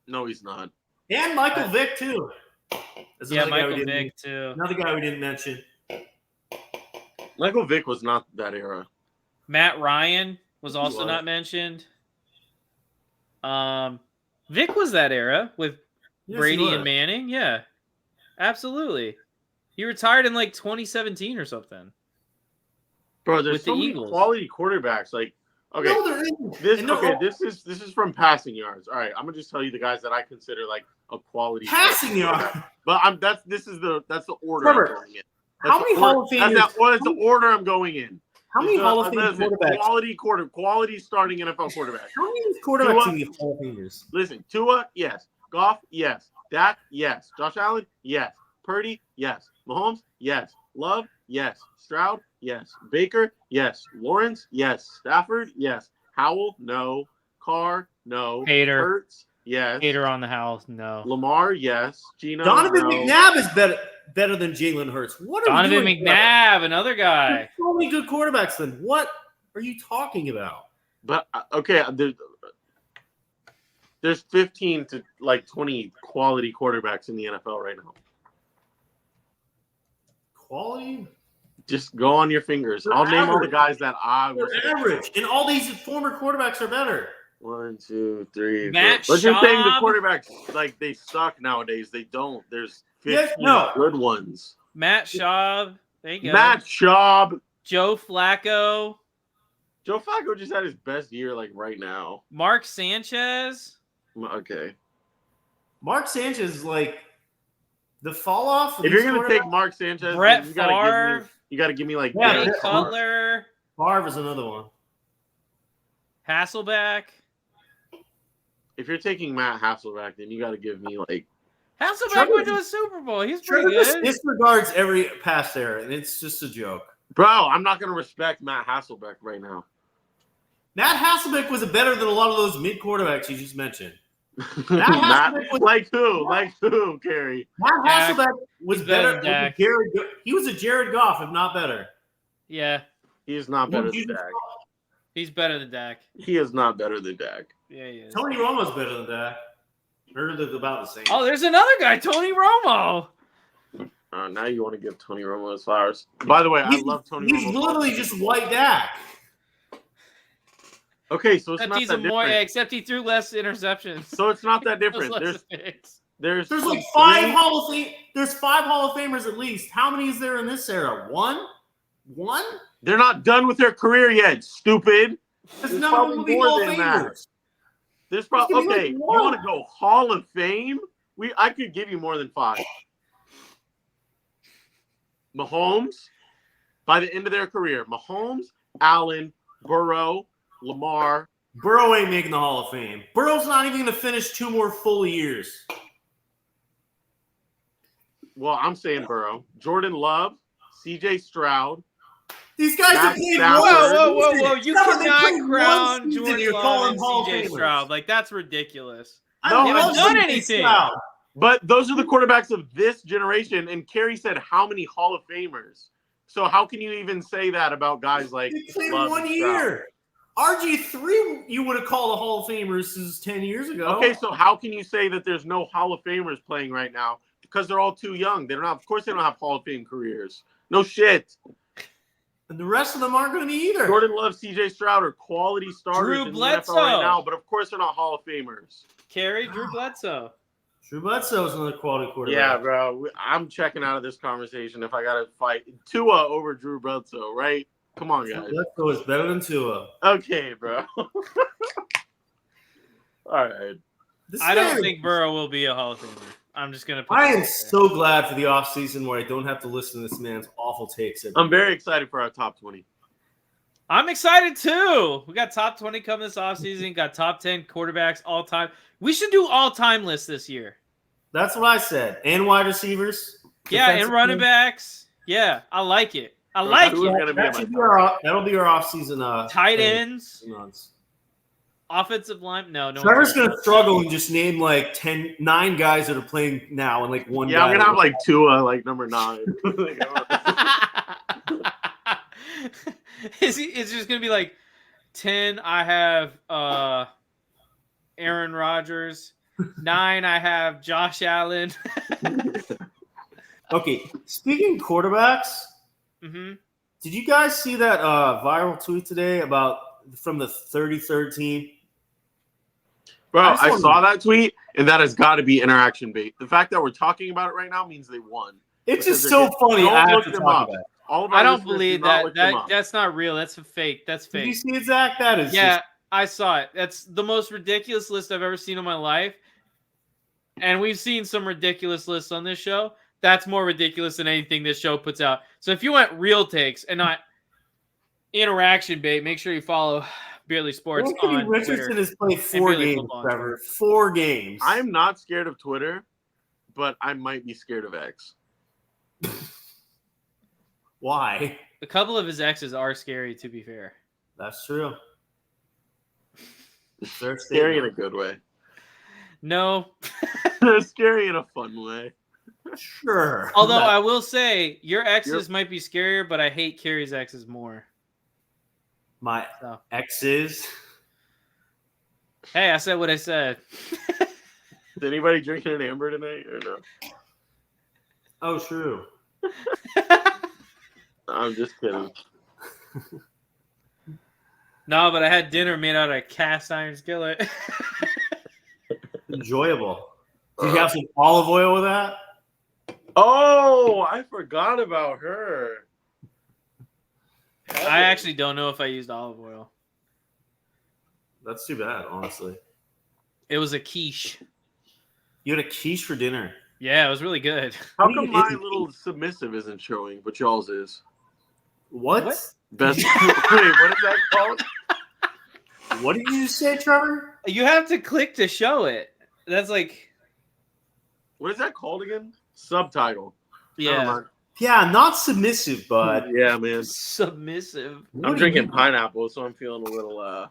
No, he's not. And Michael Vick, too. Michael Vick, too. Another guy we didn't mention. Michael Vick was not that era. Matt Ryan was also not mentioned. Vick was that era with Brady and Manning. Yeah, absolutely. He retired in like 2017 or something. Bro, there's so many quality quarterbacks. Like, okay, no, there isn't. This is from passing yards. All right, I'm gonna just tell you the guys that I consider like a quality passing yard. But that's the order Trevor, I'm going in. How many Hall of Famers? That's the order I'm going in. How many Hall of Fame quarterbacks? Quality starting NFL quarterbacks. How many quarterbacks in the Hall of Famers? Listen, Tua, yes. Goff, yes. Dak, yes. Josh Allen, yes. Purdy, yes. Mahomes, yes. Love, yes. Stroud, yes. Baker, yes. Lawrence, yes. Stafford, yes. Howell, no. Carr, no. Hater. Hurts, yes. Hater on the house, no. Lamar, yes. Gino, Donovan no. McNabb is better than Jalen Hurts. What are Donovan McNabb, another guy. There's so many good quarterbacks then. What are you talking about? But okay, there's 15 to like 20 quality quarterbacks in the NFL right now. Quality? Just go on your fingers. I'll name all the guys that I was average. And all these former quarterbacks are better. 1, 2, 3. Matt Let's just saying the Schaub. quarterbacks like they suck nowadays. They don't. There's 15 good ones. Matt Schaub. There you go. Matt Schaub. Joe Flacco. Joe Flacco just had his best year like right now. Mark Sanchez. Okay. Mark Sanchez is like the fall off. If you're gonna take Mark Sanchez, Brett Favre. You gotta give me like Jay Cutler. Favre is another one. Hasselbeck. If you're taking Matt Hasselbeck, then you gotta give me like Hasselbeck went to a Super Bowl. He's pretty good. Disregards every past era, and it's just a joke. Bro, I'm not gonna respect Matt Hasselbeck right now. Matt Hasselbeck was better than a lot of those mid quarterbacks you just mentioned. Like who, Kerry? Matt Hasselbeck was better than he was a Jared Goff, if not better. Yeah. He is not better than Dak. He's better than Dak. He is not better than Dak. Yeah, he is. Tony Romo's better than Dak. They're about the same. Oh, there's another guy, Tony Romo. Now you want to give Tony Romo his flowers. By the way, I love Tony Romo. He's literally just white Dak. Okay, so it's not that different. Except he threw less interceptions. So it's not that different. There's like 5 Hall of Fame. There's 5 Hall of Famers at least. How many is there in this era? One? They're not done with their career yet. Stupid. There's probably more than that. There's probably okay. You want to go Hall of Fame? I could give you more than 5. Mahomes, by the end of their career, Mahomes, Allen, Burrow, Lamar. Burrow ain't making the Hall of Fame. Burrow's not even going to finish 2 more full years. Well, I'm saying Burrow. Jordan Love, C.J. Stroud. These guys have played whoa. You cannot crown Jordan Love and C.J. Stroud. Like, that's ridiculous. They haven't done anything. But those are the quarterbacks of this generation. And Kerry said, how many Hall of Famers? So how can you even say that about guys like They played Love 1 and Stroud? year. RG3, you would have called a Hall of Famer since 10 years ago. Okay, so how can you say that there's no Hall of Famers playing right now? Because they're all too young. They don't have, of course, they don't have Hall of Fame careers. No shit. And the rest of them aren't going to be either. Jordan Love, CJ Stroud are quality starters Drew in Bledsoe. the NFL right now, but of course they're not Hall of Famers. Kerry, Drew Bledsoe. Drew Bledsoe is another quality quarterback. Yeah, bro. I'm checking out of this conversation if I got to fight Tua over Drew Bledsoe, right? Come on, guys. Bledsoe is better than Tua. Okay, bro. All right. I don't think Burrow will be a Hall of Famer. I'm just going to put I am there. so glad for the offseason where I don't have to listen to this man's awful takes. I'm very excited for our top 20. I'm excited too. We got top 20 coming this offseason. Got top 10 quarterbacks all time. We should do all time lists this year. That's what I said. And wide receivers. Yeah, and running backs. Yeah, I like it. I like Who's it. gonna be That'll be our offseason. Tight ends, months. offensive line. No. Trevor's going to struggle and just name like 9 guys that are playing now and like one Yeah, guy. I'm gonna have like Tua, like number 9. It's just gonna be like 10. I have Aaron Rodgers. 9. I have Josh Allen. Okay, speaking of quarterbacks, Mm-hmm. did you guys see that viral tweet today from the 33rd team? Bro, I just I wanna- saw that tweet, and that has got to be interaction bait. The fact that we're talking about it right now means they won. It's Because just they're so getting- funny. Don't I have look to them talk up. about it. All of our I don't listeners do believe not that. look them up. That's not real. That's a fake. That's Did you fake. see it, Zach? That is Yeah, just, I saw it. That's the most ridiculous list I've ever seen in my life. And we've seen some ridiculous lists on this show. That's more ridiculous than anything this show puts out. So if you want real takes and not interaction bait, make sure you follow Beerly Sports Anthony on Richardson Twitter. has played 4 Beerly games, Football on Trevor. 4 games. I'm not scared of Twitter, but I might be scared of X. Why? A couple of his exes are scary, to be fair. That's true. They're Scary in a good way. No. They're scary in a fun way. Sure. Although But I will say, your exes might be scarier, but I hate Carrie's exes more. my So. exes. Hey, I said what I said. Is anybody drinking an amber tonight or no? Oh, true. I'm just kidding. No, but I had dinner made out of a cast iron skillet. Enjoyable. Do you have some olive oil with that? Oh, I forgot about her. I actually don't know if I used olive oil. That's too bad, honestly. It was a quiche. You had a quiche for dinner. Yeah, it was really good. How What come is my it? little submissive isn't showing, but y'all's is? What? Best. Wait, what is that called? What did you say, Trevor? You have to click to show it. That's like, What is that called again? Subtitle. Never yeah, mind. Yeah, not submissive, bud. Yeah, man. submissive. I'm drinking pineapple, so I'm feeling a little,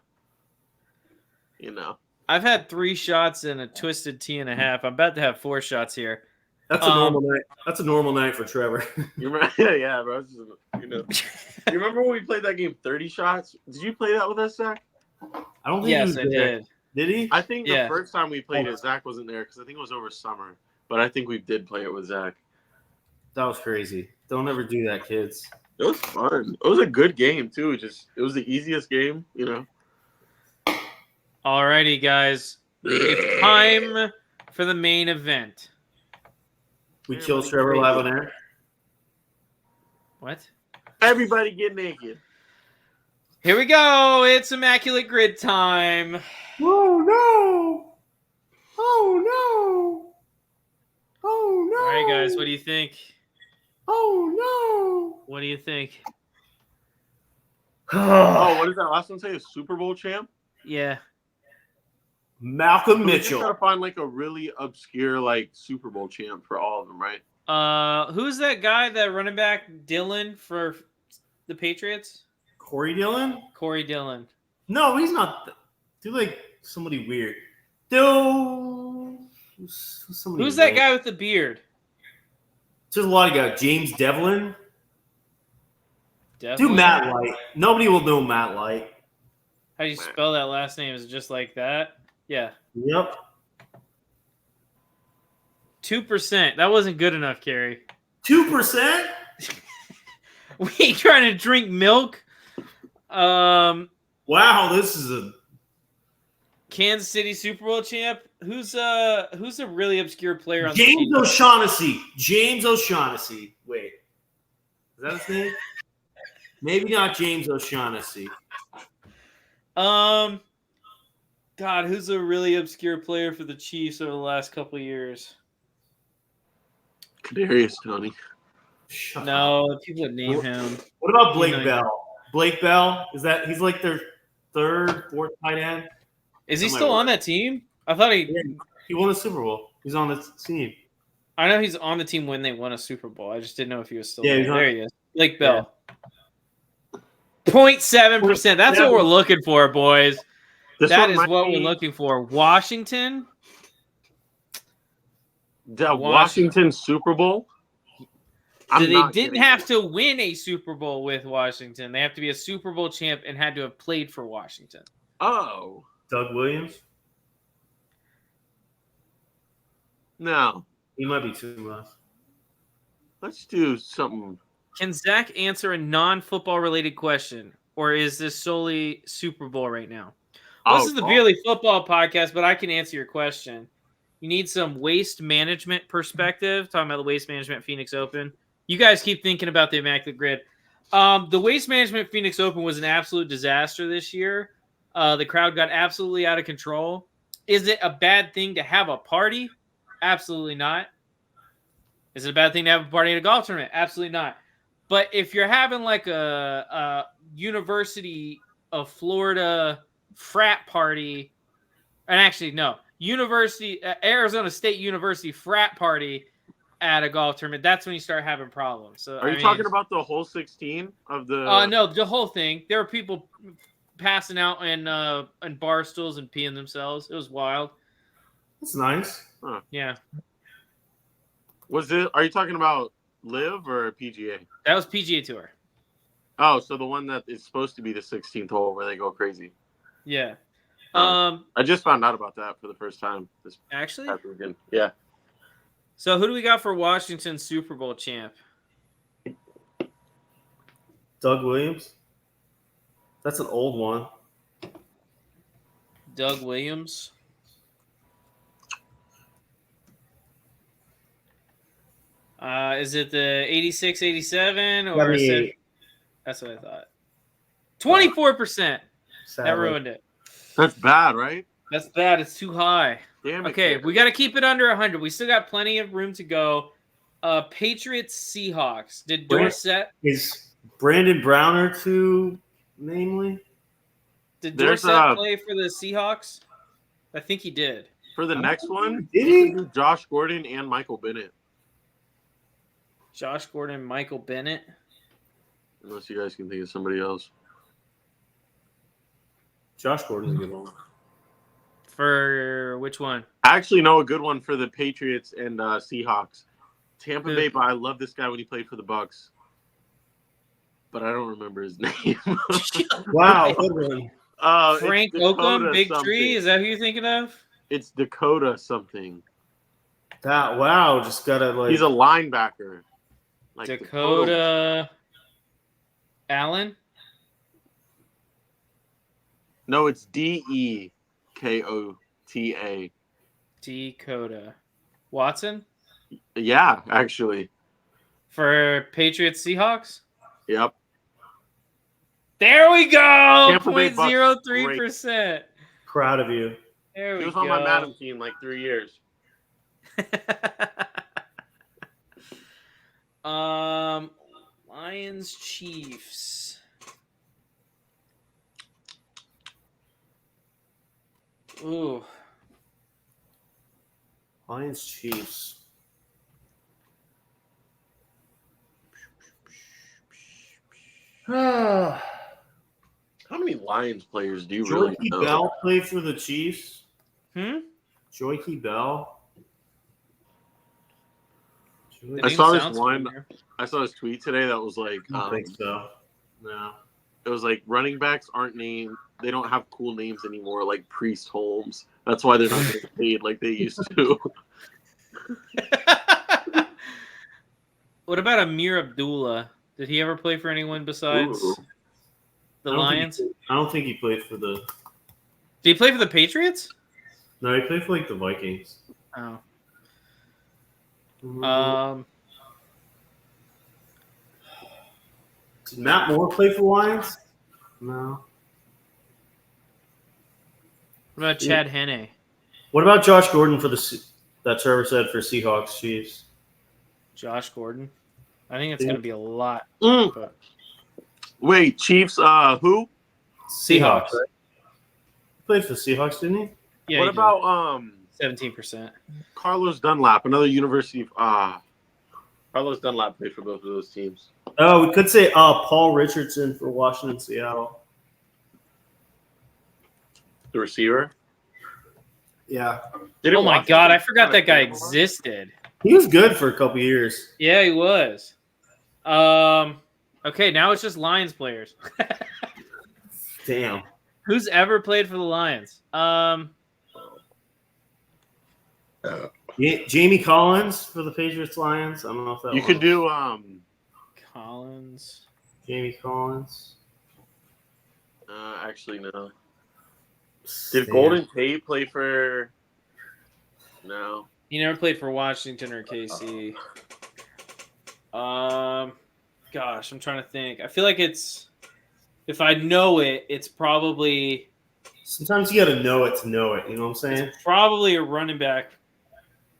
you know. I've had 3 shots and a twisted tea and a half. I'm about to have 4 shots here. That's a normal night. That's a normal night for Trevor. You remember? Yeah, bro. This is, you know. You remember when we played that game 30 shots? Did you play that with us, Zach? I don't think he Yes, was I there. did. Did he? I think Yeah. the first time we played it, Zach wasn't there because I think it was over summer. But I think we did play it with Zach. That was crazy. Don't ever do that, kids. It was fun. It was a good game too. It was the easiest game, you know. Alrighty, guys. It's time for the main event. We killed Trevor live on air. What? Everybody get naked. Here we go. It's Immaculate Grid time. Oh no! Oh no! Oh no! All right, guys. What do you think? Oh What do you think? no! Oh, what does that last one say? A Super Bowl champ? Yeah. Malcolm We just Mitchell. gotta find like a really obscure like Super Bowl champ for all of them, right? Who's that guy, that running back Dillon for the Patriots? Corey Dillon? Corey Dillon. No, he's not. Do like somebody weird. Do Who's that guy with the beard? There's a lot of guys. James Devlin. Devlin? Do Matt Light. Nobody will know Matt Light. How do you spell that last name? Is it just like that? Yeah. Yep. 2%. That wasn't good enough, Kerry. 2%? We ain't trying to drink milk. Wow, this is a Kansas City Super Bowl champ. Who's a really obscure player on James the team? O'Shaughnessy. James O'Shaughnessy. Wait. Is that his name? Maybe not James O'Shaughnessy. God, who's a really obscure player for the Chiefs over the last couple of years? Kadarius Toney. No, people would name him. What about Blake Bell? Blake Bell? He's like their third, fourth tight end? Is he still on that team? I thought he won a Super Bowl. He's on the team. I know he's on the team when they won a Super Bowl. I just didn't know if he was still there. There he is. Blake Bell. 0.7%. That's what we're looking for, boys. That is what we're looking for. Washington. The Washington Super Bowl? They didn't have to win a Super Bowl with Washington. They have to be a Super Bowl champ and had to have played for Washington. Oh. Doug Williams? No. He might be too much. Let's do something. Can Zach answer a non-football related question? Or is this solely Super Bowl right now? Well, this is the Beerly Football Podcast, but I can answer your question. You need some waste management perspective. Talking about the waste management Phoenix Open. You guys keep thinking about the Immaculate Grid. The waste management Phoenix Open was an absolute disaster this year. The crowd got absolutely out of control. Is it a bad thing to have a party? Absolutely not. Is it a bad thing to have a party at a golf tournament? Absolutely not. But if you're having like a University of Florida frat party, and actually no, Arizona State University frat party at a golf tournament, that's when you start having problems. So are you talking about the whole 16 of the? No, the whole thing. There were people passing out in bar stools and peeing themselves. It was wild. That's nice. Huh. Yeah. Are you talking about Live or PGA? That was PGA Tour. Oh, so the one that is supposed to be the 16th hole where they go crazy. Yeah. I just found out about that for the first time this actually past weekend. Yeah. So who do we got for Washington Super Bowl champ? Doug Williams. That's an old one. Doug Williams. Is it the 86, 87 or is it? That's what I thought. 24%. That ruined it. That's bad, right? That's bad. It's too high. Damn it. Okay, we got to keep it under 100. We still got plenty of room to go. Patriots, Seahawks. Did Dorsett? Is Brandon Browner too, namely? Did Dorsett play for the Seahawks? I think he did. For the next one, did he? Josh Gordon and Michael Bennett. Josh Gordon, Michael Bennett. Unless you guys can think of somebody else. Josh Gordon's a good one. For which one? I actually know a good one for the Patriots and Seahawks. Tampa Bay, but I love this guy when he played for the Bucks. But I don't remember his name. Wow, good one. Frank Oakland, Big something. Tree. Is that who you're thinking of? It's Dakota something. Just gotta like. He's a linebacker. Like Dakota Allen. No, it's Dekota. Dakota Watson. Yeah, actually. For Patriots Seahawks. Yep. There we go. 0.03%. Proud of you. There we go. He was on my Madden team like 3 years. Lions Chiefs. Ooh. Lions Chiefs. How many Lions players do you really know? Bell played for the Chiefs. Hmm? Joiky Bell. The I name saw this sounds one. familiar. I saw this tweet today that was like, I don't think so. No. it was like running backs aren't named. They don't have cool names anymore, like Priest Holmes. That's why they're not getting paid like they used to. What about Amir Abdullah? Did he ever play for anyone besides Ooh. the I don't think Lions? I don't think he played for the. Did he play for the Patriots? No, he played for like the Vikings. Oh. Did Matt Moore play for Lions? No. What about Chad Henne? What about Josh Gordon for that Trevor said for Seahawks Chiefs? Josh Gordon? I think it's going to be a lot. Mm. But Wait, Chiefs. Who? Seahawks. Right? He played for the Seahawks, didn't he? yeah, What he did. about 17%? Carlos Dunlap, another University of Carlos Dunlap played for both of those teams. Oh, we could say Paul Richardson for Washington, Seattle. The receiver. Yeah. Didn't Oh my Washington God, I forgot kinda that guy fail? existed. He was good for a couple years. Yeah, he was. Okay, now it's just Lions players. Damn. Who's ever played for the Lions? Jamie Collins for the Patriots Lions. I don't know if that You could do Collins. Jamie Collins. actually no. Did Damn. Golden Tate play for? No. He never played for Washington or KC. Gosh, I'm trying to think. I feel like if I know it, it's probably Sometimes you got to know it to know it. You know what I'm saying? probably a running back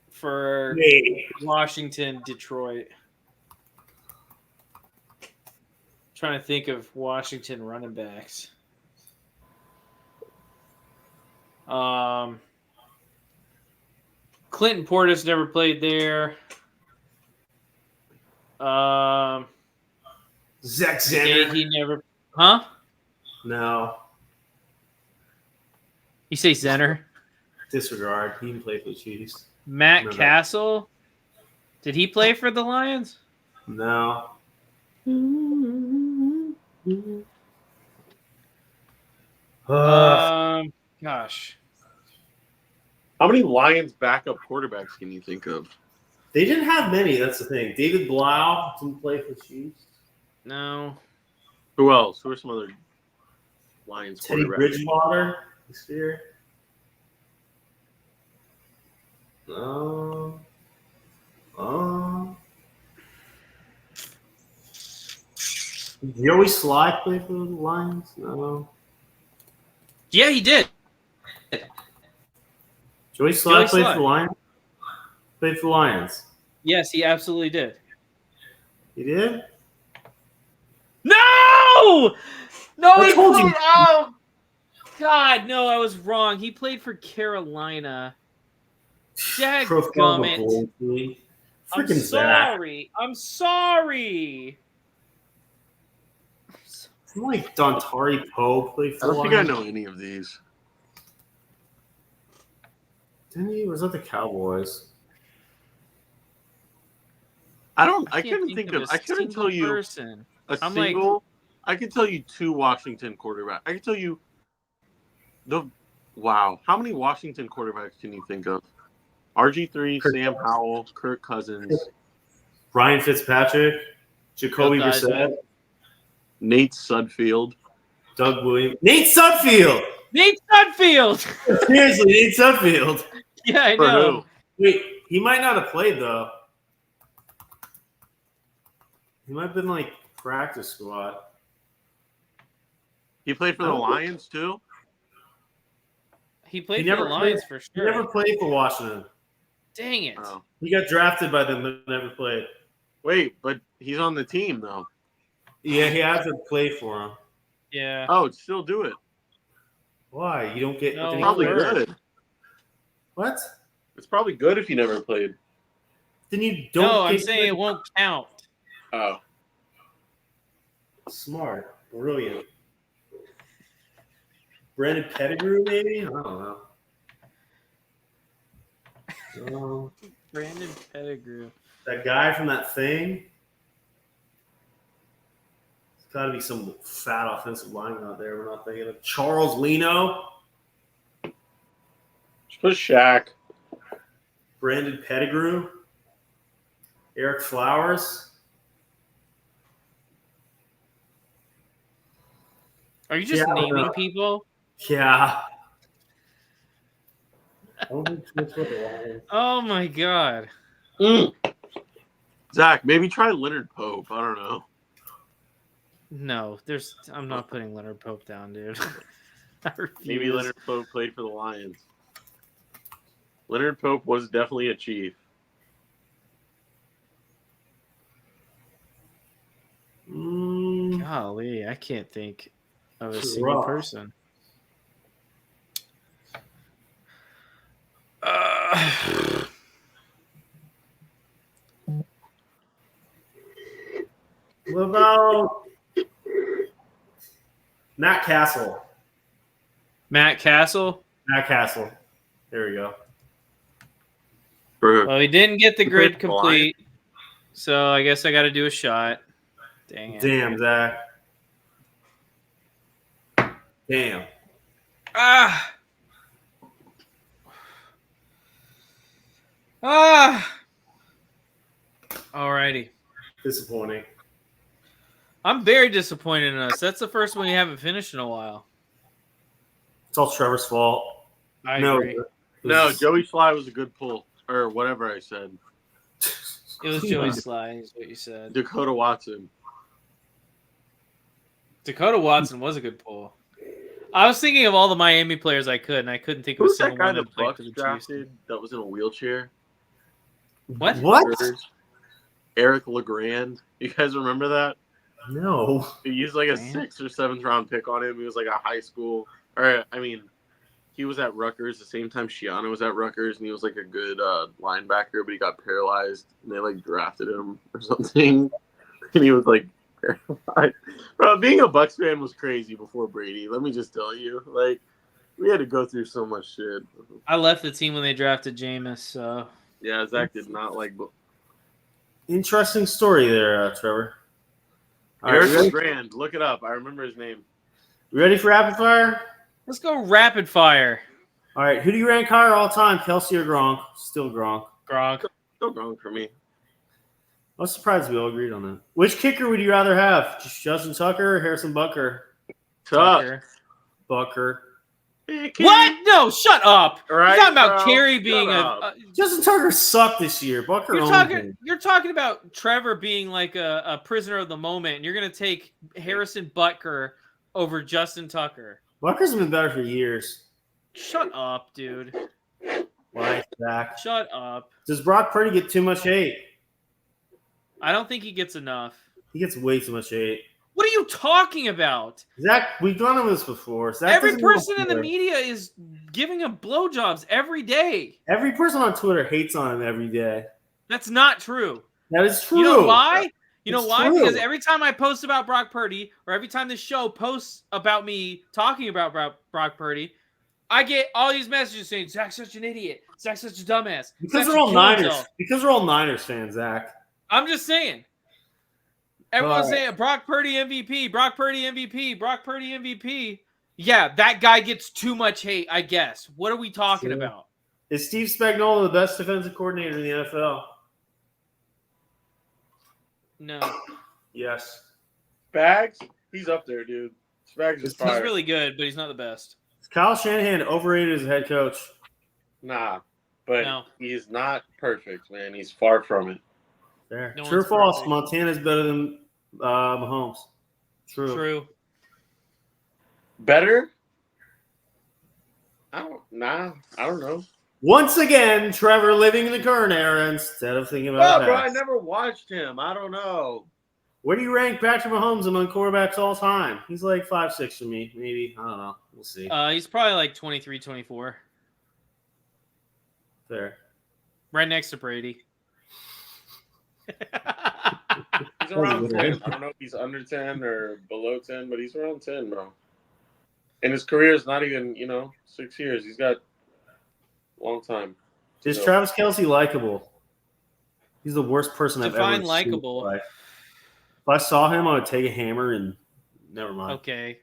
for Hey. Washington, Detroit. Trying to think of Washington running backs. Clinton Portis never played there. Zach Zenner. He never. Huh? No. You say Zenner? Disregard. He didn't play for the Chiefs. Matt No. Castle? Did he play for the Lions? No. Gosh. How many Lions backup quarterbacks can you think of? They didn't have many. That's the thing. David Blau didn't play for the Chiefs. No. Who else? Who are some other Lions Teddy quarterbacks? Bridgewater this year. Did Joey Sly play for the Lions? No. Yeah, he did. Joey Sly Joey played Sly. for the Lions? Played for the Lions. Yes, he absolutely did. He did? No! No, I he told played. you. Oh, God, no, I was wrong. He played for Carolina. Dadgummit. I'm Freaking Zach. sorry. I'm sorry. Didn't like Dontari Poe play I for the don't think I Lions? know any of these. Didn't he? Or was that the Cowboys? I can't couldn't think of. a I couldn't single tell you person. a I'm like- single. I could tell you two Washington quarterbacks. I could tell you the. Wow, how many Washington quarterbacks can you think of? RG3, Sam Howell, Kirk Cousins, Ryan Fitzpatrick, Jacoby Bill Brissett, Theismann. Nate Sudfeld. Doug Williams, Nate Sudfeld. Nate Sudfeld. Seriously, Nate Sudfeld. Yeah, I For know. who? Wait, he might not have played though. He might have been like practice squad. He played for the Lions too. He played He for the never Lions played- for He sure. never played for Washington. Dang it. Oh. He got drafted by them, but never played. Wait, but he's on the team though. Yeah, he hasn't played for him. Yeah. Oh, still do it. Why? You don't get No, any Probably hurt. good. What? It's probably good if you never played. Then you don't. No, I'm get- saying it won't count. Oh, Smart, brilliant. Brandon Pettigrew, maybe? I don't know. Brandon Pettigrew. That guy from that thing. There's got to be some fat offensive lineman out there. We're not thinking of Charles Leno, Just put Shaq. Brandon Pettigrew, Eric Flowers. Are you just naming people? Yeah. Oh my god. Zach, maybe try Leonard Pope. I don't know. No, I'm not putting Leonard Pope down, dude. Maybe Leonard Pope played for the Lions. Leonard Pope was definitely a Chief. Golly, I can't think of a single person. What about Matt Castle? Matt Castle? Matt Castle. There we go. Well, he didn't get the grid complete, so I guess I got to do a shot. Dang it. Damn, Zach. Damn. Alrighty. Disappointing. I'm very disappointed in us. That's the first one we haven't finished in a while. It's all Trevor's fault. I agree. No, Joey Sly was a good pull, or whatever I said. It was Joey Sly, is what you said. Dakota Watson. Dakota Watson was a good pull. I was thinking of all the Miami players I could, and I couldn't think of a Who's that single guy one the that played Bucks for the Chiefs. drafted that was in a wheelchair? What? Eric LeGrand. You guys remember that? No. He used like a 6th or 7th round pick on him. He was like a high school, he was at Rutgers the same time Shiana was at Rutgers, and he was like a good linebacker, but he got paralyzed, and they like drafted him or something, and he was like paralyzed. Bro, being a Bucks fan was crazy before Brady. Let me just tell you, like, we had to go through so much shit. I left the team when they drafted Jameis, so yeah, Zach did not like. Interesting story there, Trevor. Eric LeGrand, look it up. I remember his name. You ready for rapid fire? Let's go rapid fire. All right, who do you rank higher all time, Kelsey or Gronk? Still Gronk. Gronk. Still Gronk for me. I was surprised we all agreed on that. Which kicker would you rather have, Justin Tucker or Harrison Butker? Tucker. Bucker. What? No, shut up. Right, you're talking about bro. Carey being Justin Tucker sucked this year. Bucker you're talking about Trevor being like a prisoner of the moment, and you're going to take Harrison Butker over Justin Tucker. Bucker's been better for years. Shut up, dude. Why, Zach? Shut up. Does Brock Purdy get too much hate? I don't think he gets enough. He gets way too much hate. What are you talking about? Zach, we've gone over this before. Zach every person in the media is giving him blowjobs every day. Every person on Twitter hates on him every day. That's not true. That is true. You know why? You know why? True. Because every time I post about Brock Purdy, or every time this show posts about me talking about Brock Purdy, I get all these messages saying, Zach's such an idiot. Zach's such a dumbass. Because they're all Niners. Because they're all Niners fans, Zach. I'm just saying. Everyone's saying Brock Purdy MVP, Brock Purdy MVP, Brock Purdy MVP. Yeah, that guy gets too much hate, I guess. What are we talking about? Is Steve Spagnuolo the best defensive coordinator in the NFL? No. Yes. Spags? He's up there, dude. Spags is fire. He's really good, but he's not the best. Is Kyle Shanahan overrated as a head coach? Nah, but No. he's not perfect, man. He's far from it. There. No True or one's false? perfect. Montana's better than Mahomes. True. Better? I don't know. Once again, Trevor living in the current era instead of thinking about Oh, bro, I past. never watched him. I don't know. Where do you rank Patrick Mahomes among quarterbacks all time? He's like 5'6" for me, maybe. I don't know. We'll see. He's probably like 23, 24. There. Right next to Brady. He's around 10. I don't know if he's under 10 or below 10, but he's around 10, bro. And his career is not even, 6 years. He's got a long time. Is Travis Kelce likable? He's the worst person I've Define ever likable. seen. If I saw him, I would take a hammer and never mind. Okay.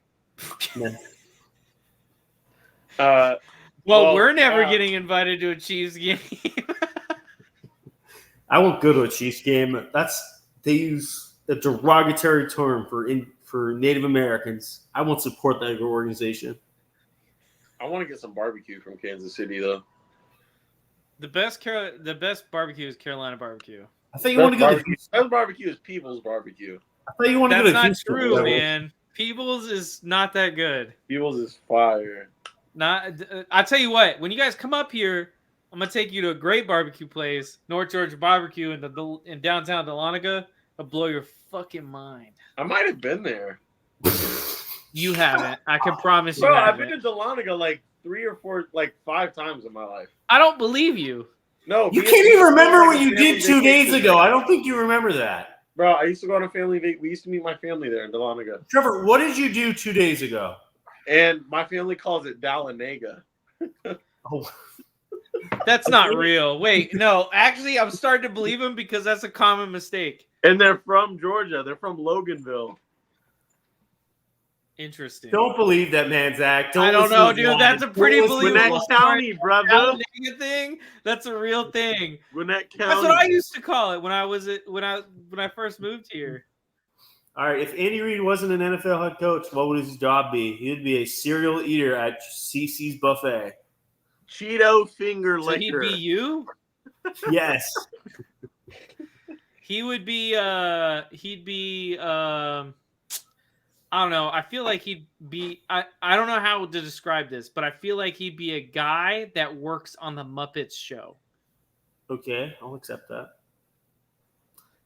Well, we're never getting invited to a Chiefs game. I won't go to a Chiefs game. They use a derogatory term for Native Americans. I won't support that organization. I want to get some barbecue from Kansas City though. The best barbecue is Carolina barbecue. I thought you want to go to Best barbecue is People's barbecue. I thought you want to go That's to not Houston. true, man. Peebles is not that good. People's is fire. I'll tell you what. When you guys come up here, I'm gonna take you to a great barbecue place, North Georgia Barbecue in downtown Dahlonega. It'll blow your fucking mind. I might have been there. You haven't. I can promise you. Bro, haven't. I've been to Dahlonega like 3 or 4, like 5 times in my life. I don't believe you. No, You can't even remember what you did 2 days ago. I don't think you remember that. Bro, I used to go on a family vacation. We used to meet my family there in Dahlonega. Trevor, what did you do 2 days ago? And my family calls it Dahlonega. Oh, That's not real. Wait, no. Actually, I'm starting to believe him because that's a common mistake. And they're from Georgia. They're from Loganville. Interesting. don't believe that man, Zach. I don't know, dude. That's a pretty believable Gwinnett County, brother. Dahlonega thing. That's a real thing. Gwinnett County. That's what I used to call it when I first moved here. All right, if Andy Reid wasn't an NFL head coach, what would his job be? He'd be a cereal eater at CC's buffet. Cheeto finger So he'd licker. be you. Yes. He would be. He'd be. I don't know. I feel like he'd be. I don't know how to describe this, but I feel like he'd be a guy that works on the Muppets show. Okay, I'll accept that.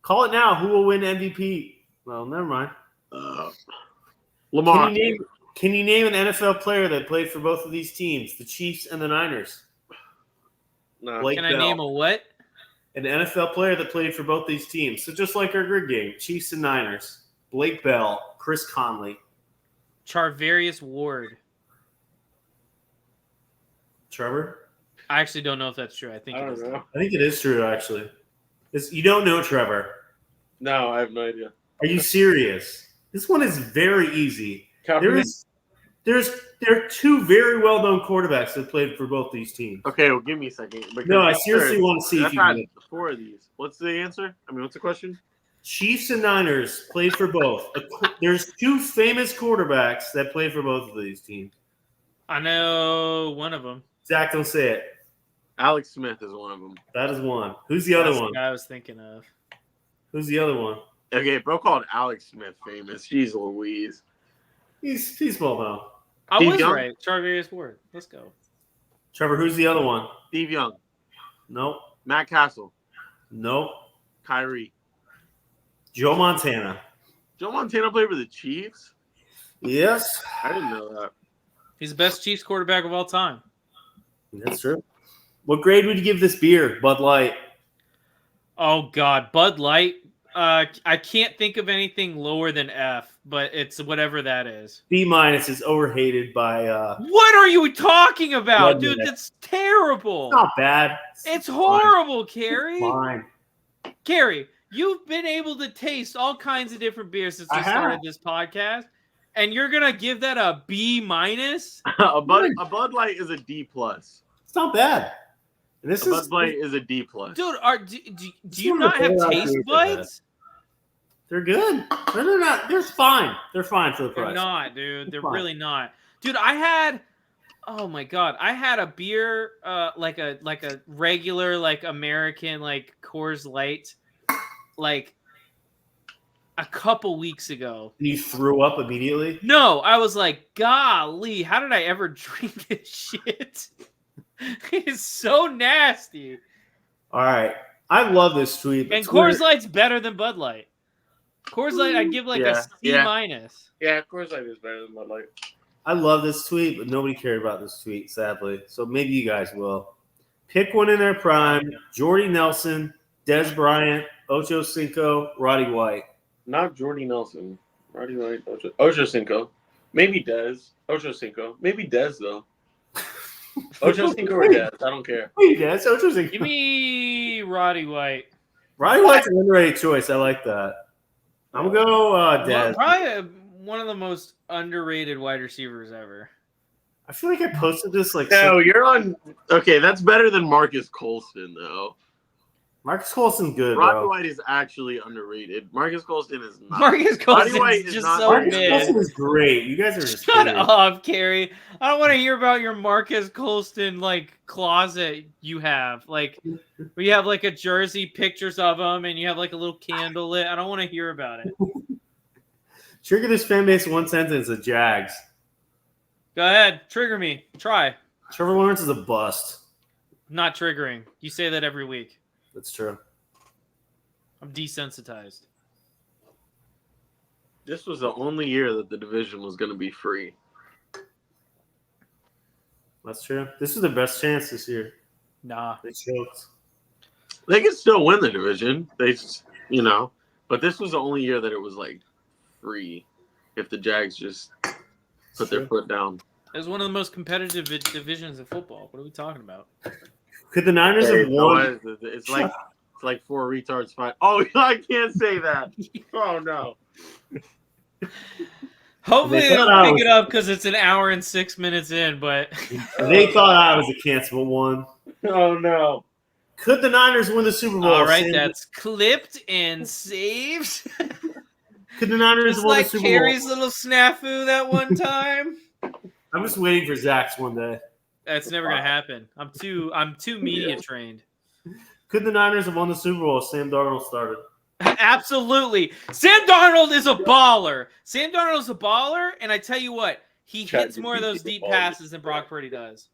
Call it now. Who will win MVP? Well, never mind. Lamar. Can you name an NFL player that played for both of these teams, the Chiefs and the Niners? No. Blake Can I Bell. name a what? An NFL player that played for both these teams. So just like our grid game, Chiefs and Niners. Blake Bell, Chris Conley. Charvarius Ward. Trevor? I actually don't know if that's true. I think I it don't is. know. I think it is true, actually. You don't know Trevor. No, I have no idea. Are you serious? This one is very easy. Kaepernick. There are 2 very well-known quarterbacks that played for both these teams. Okay, well, give me a second. No, I seriously want to see if I've you can had get 4 of these. What's the answer? I mean, what's the question? Chiefs and Niners played for both. There's 2 famous quarterbacks that played for both of these teams. I know one of them. Zach, don't say it. Alex Smith is one of them. That is one. Who's the other That's one? the guy I was thinking of. Who's the other one? Okay, bro called Alex Smith famous. Jeez Louise. He's well known. I Steve was Young? right. Charvarius Ward. Let's go. Trevor, who's the other one? Steve Young. Nope. Matt Castle. Nope. Kyrie. Joe Montana. Joe Montana played for the Chiefs? Yes. I didn't know that. He's the best Chiefs quarterback of all time. That's true. What grade would you give this beer, Bud Light? Oh God, Bud Light. I can't think of anything lower than F, but it's whatever that is. B- is overhated by What are you talking about, Blood dude? Minute. That's terrible. Not bad. It's horrible, Carrie. Fine. Carrie, you've been able to taste all kinds of different beers since we I started have. this podcast, and you're gonna give that a B-? a Bud Light is a D+. It's not bad. And this A is Bud Light is a D+. Dude, do you one not of the have better taste beers I've buds? they're good. They're not. They're fine. They're fine for the They're price. not, dude. They're fine. really not. Dude, I had a beer, like a regular, like American, like Coors Light, like a couple weeks ago. You threw up immediately. No, I was like, golly, how did I ever drink this shit? It's so nasty. All right. I love this tweet. And It's Coors weird. Light's better than Bud Light. Coors Light, I'd give like a C-. Yeah, of course Light is better than Bud Light. I love this tweet, but nobody cared about this tweet, sadly. So maybe you guys will. Pick one in their prime. Jordy Nelson, Des Bryant, Ocho Cinco, Roddy White. Not Jordy Nelson. Roddy White. Ocho Cinco. Maybe Dez. Ocho Cinco. Maybe Dez, though. Ocho Cinco or Dez. I don't care. Hey, Des, Ocho Cinco. Give me Roddy White. Roddy White's an underrated choice. I like that. I'm gonna go Dez. Probably one of the most underrated wide receivers ever. I feel like I posted this like. No, you're on. Okay, that's better than Marcus Colston, though. Marcus Colston's good, Roddy bro. White is actually underrated. Marcus Colston is not. Marcus Roddy White Colston's is just not so very Marcus good. Colston mid. is great. You guys are just Shut kidding. up, Carrie. I don't want to hear about your Marcus Colston like closet you have. Like where you have like a jersey, pictures of him, and you have like a little candle lit. I don't want to hear about it. Trigger this fan base in one sentence: the Jags. Go ahead, trigger me. Try. Trevor Lawrence is a bust. Not triggering. You say that every week. That's true. I'm desensitized. This was the only year that the division was going to be free. That's true. This is their best chance this year. Nah. They choked. They could still win the division. But this was the only year that it was like free. If the Jags just put their foot down. It was one of the most competitive divisions of football. What are we talking about? Could the Niners have won? It's like four retards fight. Oh, I can't say that. Oh no. Hopefully They they thought don't I pick was- it up because it's an hour and 6 minutes in. But They thought I was a cancelable one. Oh no. Could the Niners win the Super Bowl? all right, Sam? that's clipped and saved. Could the Niners Just win like the Super Carrie's Bowl? little snafu that one time. I'm just waiting for Zach's one day. That's never gonna happen. I'm too media trained. Could the Niners have won the Super Bowl if Sam Darnold started? Absolutely. Sam Darnold is a baller. Sam Darnold is a baller, and I tell you what, he hits more of those deep passes than Brock Purdy does.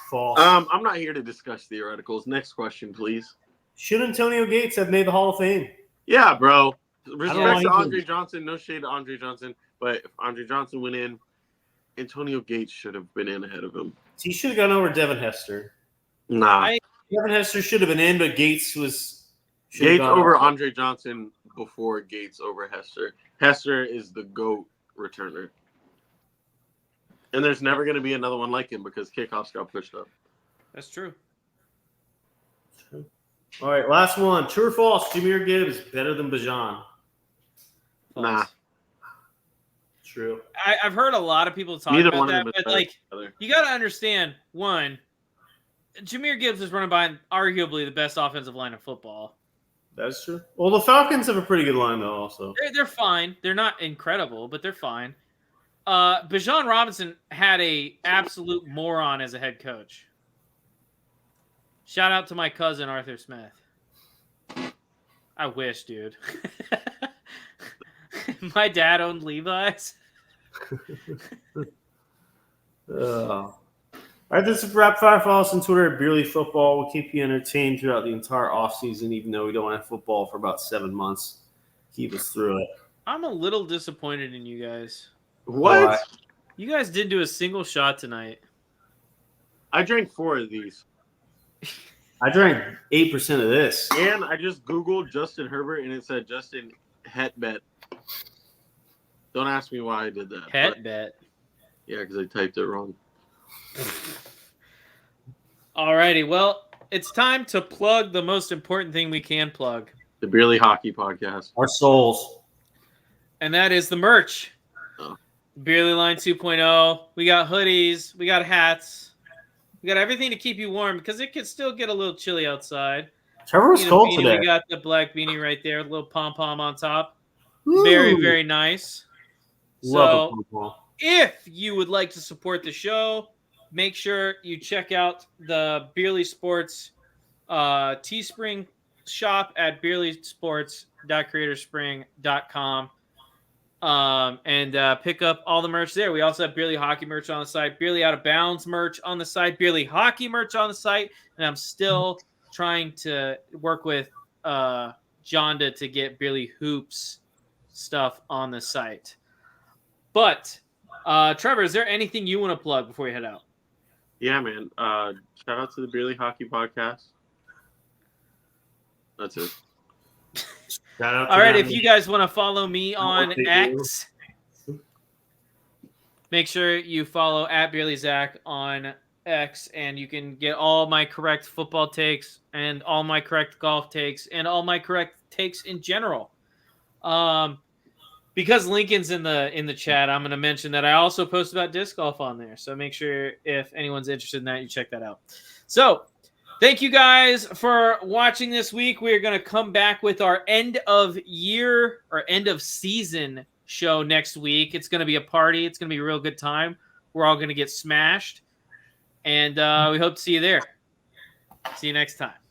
False. I'm not here to discuss theoreticals. Next question, please. Should Antonio Gates have made the Hall of Fame? Yeah, bro. know Respect why to he Andre didn't. Johnson. No shade to Andre Johnson. But if Andre Johnson went in, Antonio Gates should have been in ahead of him. He should have gone over Devin Hester. Nah. Devin Hester should have been in, but Gates was. should have Gates gone over Andre Johnson before Gates over Hester. Hester is the GOAT returner. And there's never going to be another one like him because kickoffs got pushed up. That's true. All right, last one. True or false? Jahmyr Gibbs better than Bijan. Nah. True. I've heard a lot of people talk Neither about one of that, them is but better like than the other. you got to understand, one, Jahmyr Gibbs is running by arguably the best offensive line in football. That's true. Well, the Falcons have a pretty good line, though, also. They're fine. They're not incredible, but they're fine. Bijan Robinson had a absolute moron as a head coach. Shout out to my cousin Arthur Smith. I wish, dude. My dad owned Levi's. All right, this is Rapid Fire. Follow us on Twitter at Beerly Football. We'll keep you entertained throughout the entire offseason, even though we don't have football for about 7 months. Keep us through it. I'm a little disappointed in you guys. What? Why? You guys didn't do a single shot tonight. I drank 4 of these. I drank 8% of this. And I just Googled Justin Herbert and it said Justin Hetbet. Don't ask me why I did that. Het but- bet. Yeah, because I typed it wrong. Alrighty, well, it's time to plug the most important thing we can plug, The Beerly Hockey Podcast. Our souls. and that is the merch. Oh. Beerly Line 2.0. We got hoodies. We got hats. We got everything to keep you warm because it can still get a little chilly outside. Trevor was You know, cold beanie, today. We got the black beanie right there, a little pom-pom on top. Ooh. Very, very nice. Love So, a football. if you would like to support the show, make sure you check out the Beerly Sports Teespring shop at beerlysports.creatorspring.com and pick up all the merch there. We also have Beerly Hockey merch on the site, Beerly Out of Bounds merch on the site, Beerly Hockey merch on the site, and I'm still trying to work with Jonda to get Beerly Hoops stuff on the site. But Trevor, is there anything you want to plug before you head out? Yeah, man. Shout out to the Beerly Hockey Podcast. That's it. Shout out to All right, them. if you guys want to follow me on what they do. X, make sure you follow at Beerly Zach on X, and you can get all my correct football takes and all my correct golf takes and all my correct takes in general. Because Lincoln's in the chat, I'm going to mention that I also post about disc golf on there. So make sure if anyone's interested in that, you check that out. So thank you guys for watching this week. We're going to come back with our end of year or end of season show next week. It's going to be a party. It's going to be a real good time. We're all going to get smashed. And we hope to see you there. See you next time.